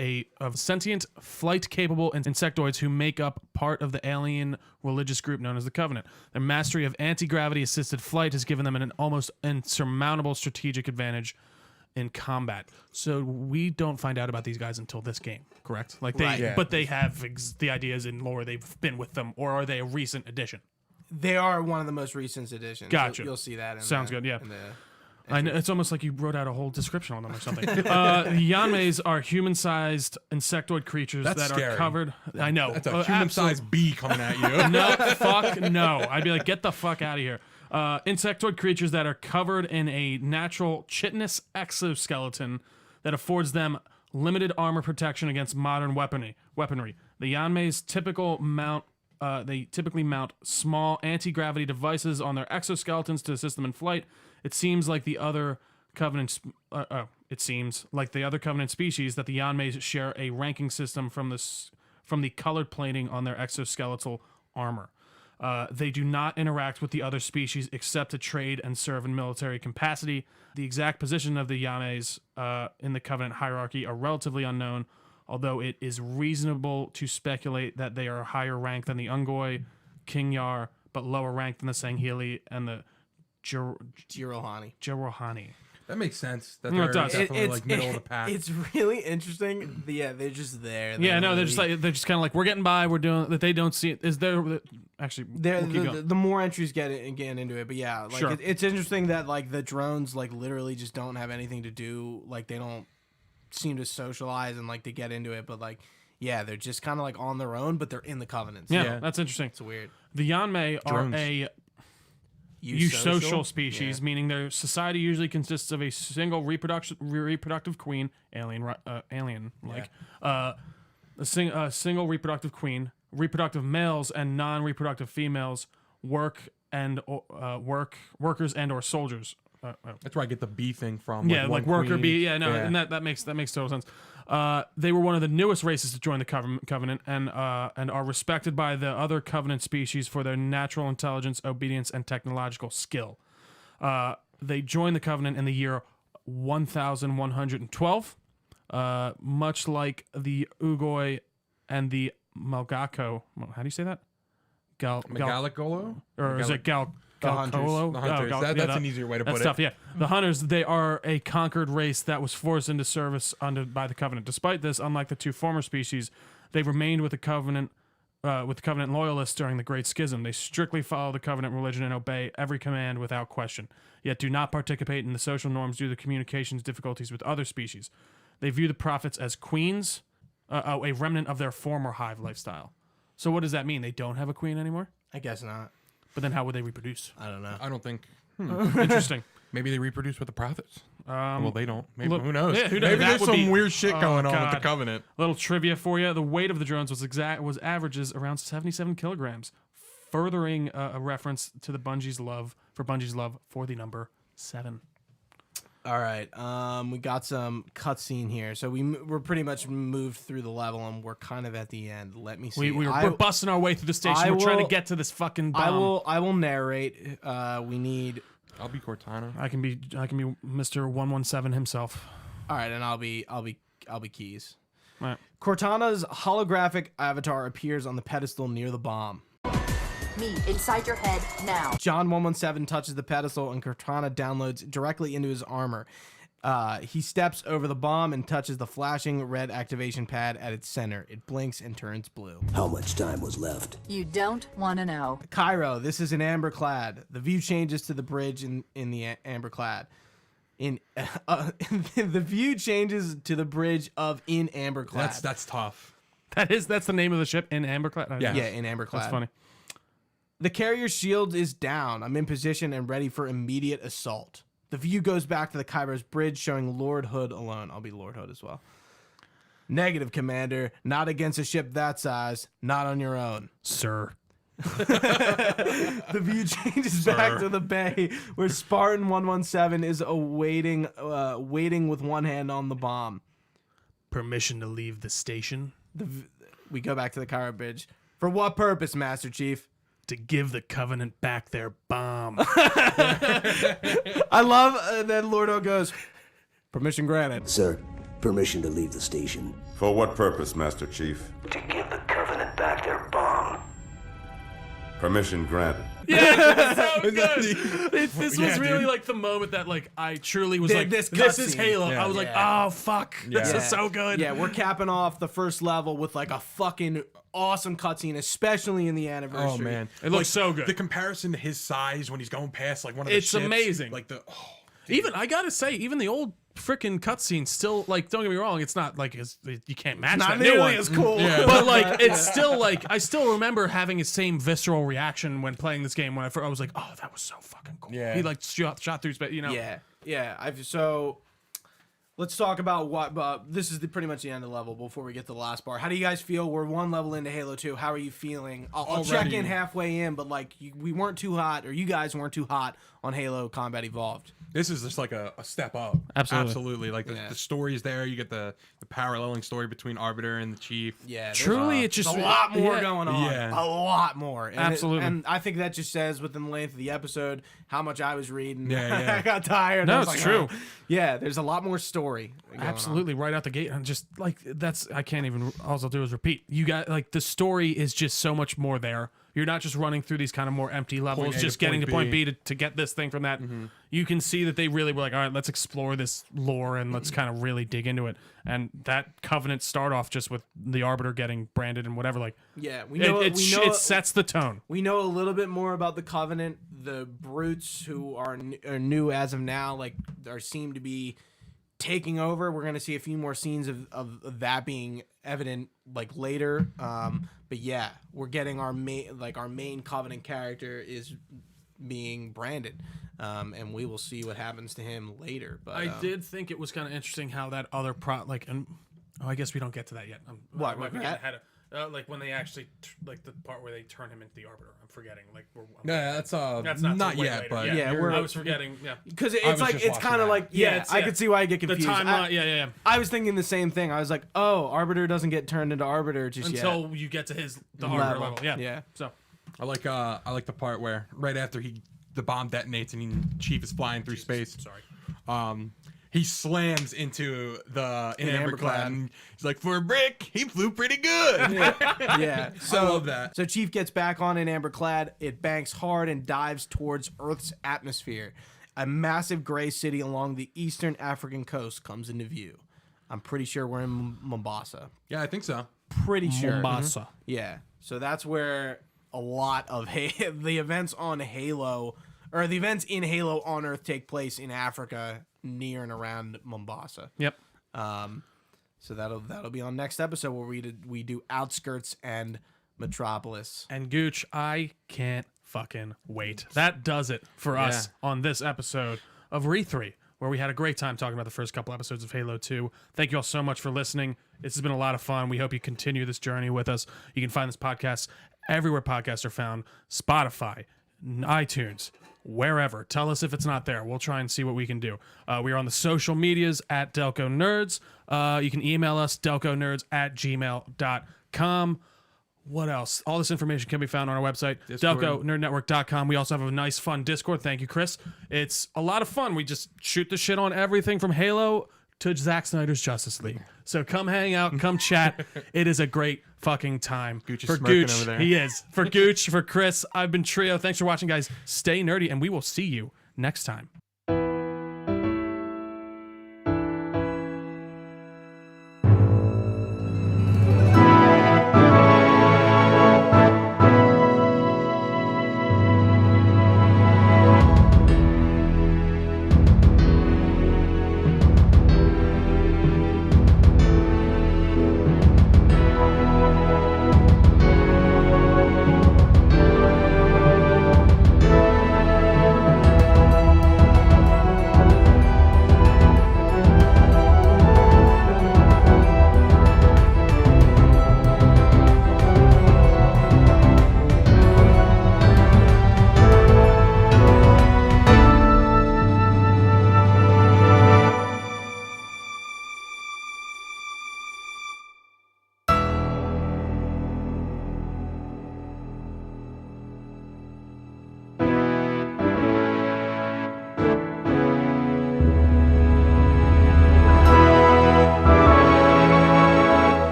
sentient, flight-capable insectoids who make up part of the alien religious group known as the Covenant. Their mastery of anti-gravity assisted flight has given them an almost insurmountable strategic advantage in combat. So we don't find out about these guys until this game, correct? Like they, Right. Yeah. but they have the ideas in lore. They've been with them, or are they a recent addition? They are one of the most recent editions. Gotcha. You'll see that. Sounds good, yeah. in the- I know, it's almost like you wrote out a whole description on them or something. The Yanmeis are human-sized insectoid creatures That's that scary. are covered. I know. That's a human-sized bee coming at you. No, fuck no. I'd be like, get the fuck out of here. Insectoid creatures that are covered in a natural chitinous exoskeleton that affords them limited armor protection against modern weaponry. The Yanmeis typically mount small anti-gravity devices on their exoskeletons to assist them in flight. It seems like the other Covenant species that the Yanmeis share a ranking system from the colored plating on their exoskeletal armor. They do not interact with the other species except to trade and serve in military capacity. The exact position of the Yanmeis in the Covenant hierarchy are relatively unknown, although it is reasonable to speculate that they are higher ranked than the Ungoi, Kingyar, but lower ranked than the Sangheili and the Jirohani. That makes sense. That No, it they're does. definitely like middle of the pack. It's really interesting. Yeah, they're just there. Yeah, no, don't they're just really- like they're just kind of like we're getting by. We're doing that. They don't see it. Is there actually? They're, we'll keep going. the more entries get into it, but yeah, like Sure. it's interesting that like the drones like literally just don't have anything to do. Like they don't seem to socialize and like to get into it, but like yeah, they're just kind of like on their own, but they're in the covenants. Yeah, that's interesting. It's weird. The Yanmei are Drones. a Eusocial eusocial species, meaning their society usually consists of a single reproductive queen, a single reproductive queen, reproductive males and non-reproductive females, workers and or soldiers. That's where I get the bee thing from. Yeah, like one worker queen. bee. Yeah, no, Yeah. and that makes total sense. They were one of the newest races to join the Covenant, and are respected by the other Covenant species for their natural intelligence, obedience, and technological skill. They joined the Covenant in the year 1112, much like the Ugoi and the Malgako. How do you say that? Megalicolo? Or is it Galcolo? The hunters. That's an easier way to that's put tough, it. yeah. The hunters, they are a conquered race that was forced into service by the Covenant. Despite this, unlike the two former species, they remained with the Covenant loyalists during the Great Schism. They strictly follow the Covenant religion and obey every command without question, yet do not participate in the social norms due to communications difficulties with other species. They view the prophets as queens, a remnant of their former hive lifestyle. So what does that mean? They don't have a queen anymore? I guess not. But then how would they reproduce? I don't know. I don't think. Interesting. Maybe they reproduce with the prophets. Well, they don't. Maybe look- who knows? yeah, who knows? Maybe That there's would some be- weird shit going on with God. the Covenant. Little trivia for you: the weight of the drones was averages around 77 kilograms, furthering a reference to Bungie's love for the number 7. All right. We got some cutscene here. So we're pretty much moved through the level and we're kind of at the end. Let me see. We're busting our way through the station. We're trying to get to this fucking bomb. I will narrate. We need. I'll be Cortana. I can be Mr. 117 himself. All right, and I'll be Keys. All right. Cortana's holographic avatar appears on the pedestal near the bomb. Me inside your head now. John 117 touches the pedestal and Cortana downloads directly into his armor. He steps over the bomb and touches the flashing red activation pad at its center. It blinks and turns blue. How much time was left? You don't want to know. Cairo, this is an amberclad. The view changes to the bridge in the amberclad. The view changes to the bridge in amberclad. That's tough. That's the name of the ship in Amberclad. Yeah. Yeah, in amberclad. That's funny. The carrier shield is down. I'm in position and ready for immediate assault. The view goes back to the Cairo's bridge, showing Lord Hood alone. I'll be Lord Hood as well. Negative, Commander. Not against a ship that size. Not on your own. Sir. The view changes back to the bay where Spartan 117 is waiting with one hand on the bomb. Permission to leave the station? We go back to the Cairo bridge. For what purpose, Master Chief? To give the Covenant back their bomb. I love that Lordo goes, permission granted. Sir, permission to leave the station. For what purpose, Master Chief? To give the Covenant back their bomb. Permission granted. Yeah, so good. This was really like the moment that like I truly was like, this this is cutscene. Halo. Yeah. I was like, oh fuck, this Yeah. is so good. Yeah, we're capping off the first level with like a fucking awesome cutscene, especially in the anniversary. Oh man, It looks so good. The comparison to his size when he's going past like one of the It's ships, amazing. Like the Even I gotta say, even the old freaking cutscene still like. Don't get me wrong, it's not like you can't match Not that new nearly one. as cool. But like, it's still like I still remember having the same visceral reaction when playing this game. When I was like, oh, that was so fucking cool. Yeah. He like shot through space. You know. Yeah. So let's talk about what. This is pretty much the end of the level before we get to the last part. How do you guys feel? We're one level into Halo 2. How are you feeling? I'll check Already. in halfway in, but like we weren't too hot, or you guys weren't too hot on Halo Combat Evolved. This is just like a step up. Absolutely. Like the story is there. You get the paralleling story between Arbiter and the Chief. Yeah, there's Truly, it there's just a lot more yeah. going on. Yeah. A lot more. And Absolutely. and I think that just says within the length of the episode how much I was reading. Yeah. I got tired. No, I was it's like, true. "Oh." Yeah, there's a lot more story. going on. Absolutely, right out the gate, and just like that's I can't even. All I'll do is repeat. You got like the story is just so much more there. You're not just running through these kind of more empty levels, Point A just to getting point to point B. B to get this thing from that. You can see that they really were like, all right, let's explore this lore and let's kind of really dig into it. And that Covenant start off just with the Arbiter getting branded and whatever. Like, Yeah, we know. it sets the tone. We know a little bit more about the Covenant. The brutes who are new as of now, like, seem to be taking over. We're gonna see a few more scenes of that being evident like later. But yeah, we're getting our main Covenant character is being branded, and we will see what happens to him later. But I did think it was kind of interesting how that other and I guess we don't get to that yet. What, I might be that? getting ahead of- like when they actually like the part where they turn him into the Arbiter. I'm forgetting. Like Yeah, that's that's not till way yet, later. but Yeah, I was forgetting. Yeah, because I was it's like just it's watching kind of that. like Yeah, I could see why I get the confused. timeline. Yeah. I was thinking the same thing. I was like, oh, Arbiter doesn't get turned into Arbiter just Until yet. you get to the Arbiter level. Yeah. Yeah. So I like the part where right after the bomb detonates and Chief is flying through space. sorry. He slams into the Amberclad. Amberclad. And he's like, for a brick, he flew pretty good. Yeah. So, I love that. So Chief gets back on an Amberclad. It banks hard and dives towards Earth's atmosphere. A massive gray city along the eastern African coast comes into view. I'm pretty sure we're in Mombasa. Yeah, I think so. Pretty sure. Mombasa. Yeah. So that's where a lot of the events on Halo, or the events in Halo on Earth, take place in Africa, near and around Mombasa. Yep. So that'll be on next episode where we do Outskirts and Metropolis. And Gooch, I can't fucking wait. That does it for us on this episode of Re3, where we had a great time talking about the first couple episodes of Halo 2. Thank you all so much for listening. This has been a lot of fun. We hope you continue this journey with us. You can find this podcast everywhere podcasts are found: Spotify, iTunes, wherever. Tell us if it's not there. We'll try and see what we can do. We are on the social medias at Delco Nerds. You can email us, delconerds@gmail.com. What else? All this information can be found on our website, DelcoNerdNetwork.com. We also have a nice, fun Discord. Thank you, Chris. It's a lot of fun. We just shoot the shit on everything from Halo to Zack Snyder's Justice League. So come hang out, come chat. It is a great fucking time. Gooch is for smirking Gooch, over there. he is. For Gooch, for Chris, I've been Trio. Thanks for watching, guys. Stay nerdy, and we will see you next time.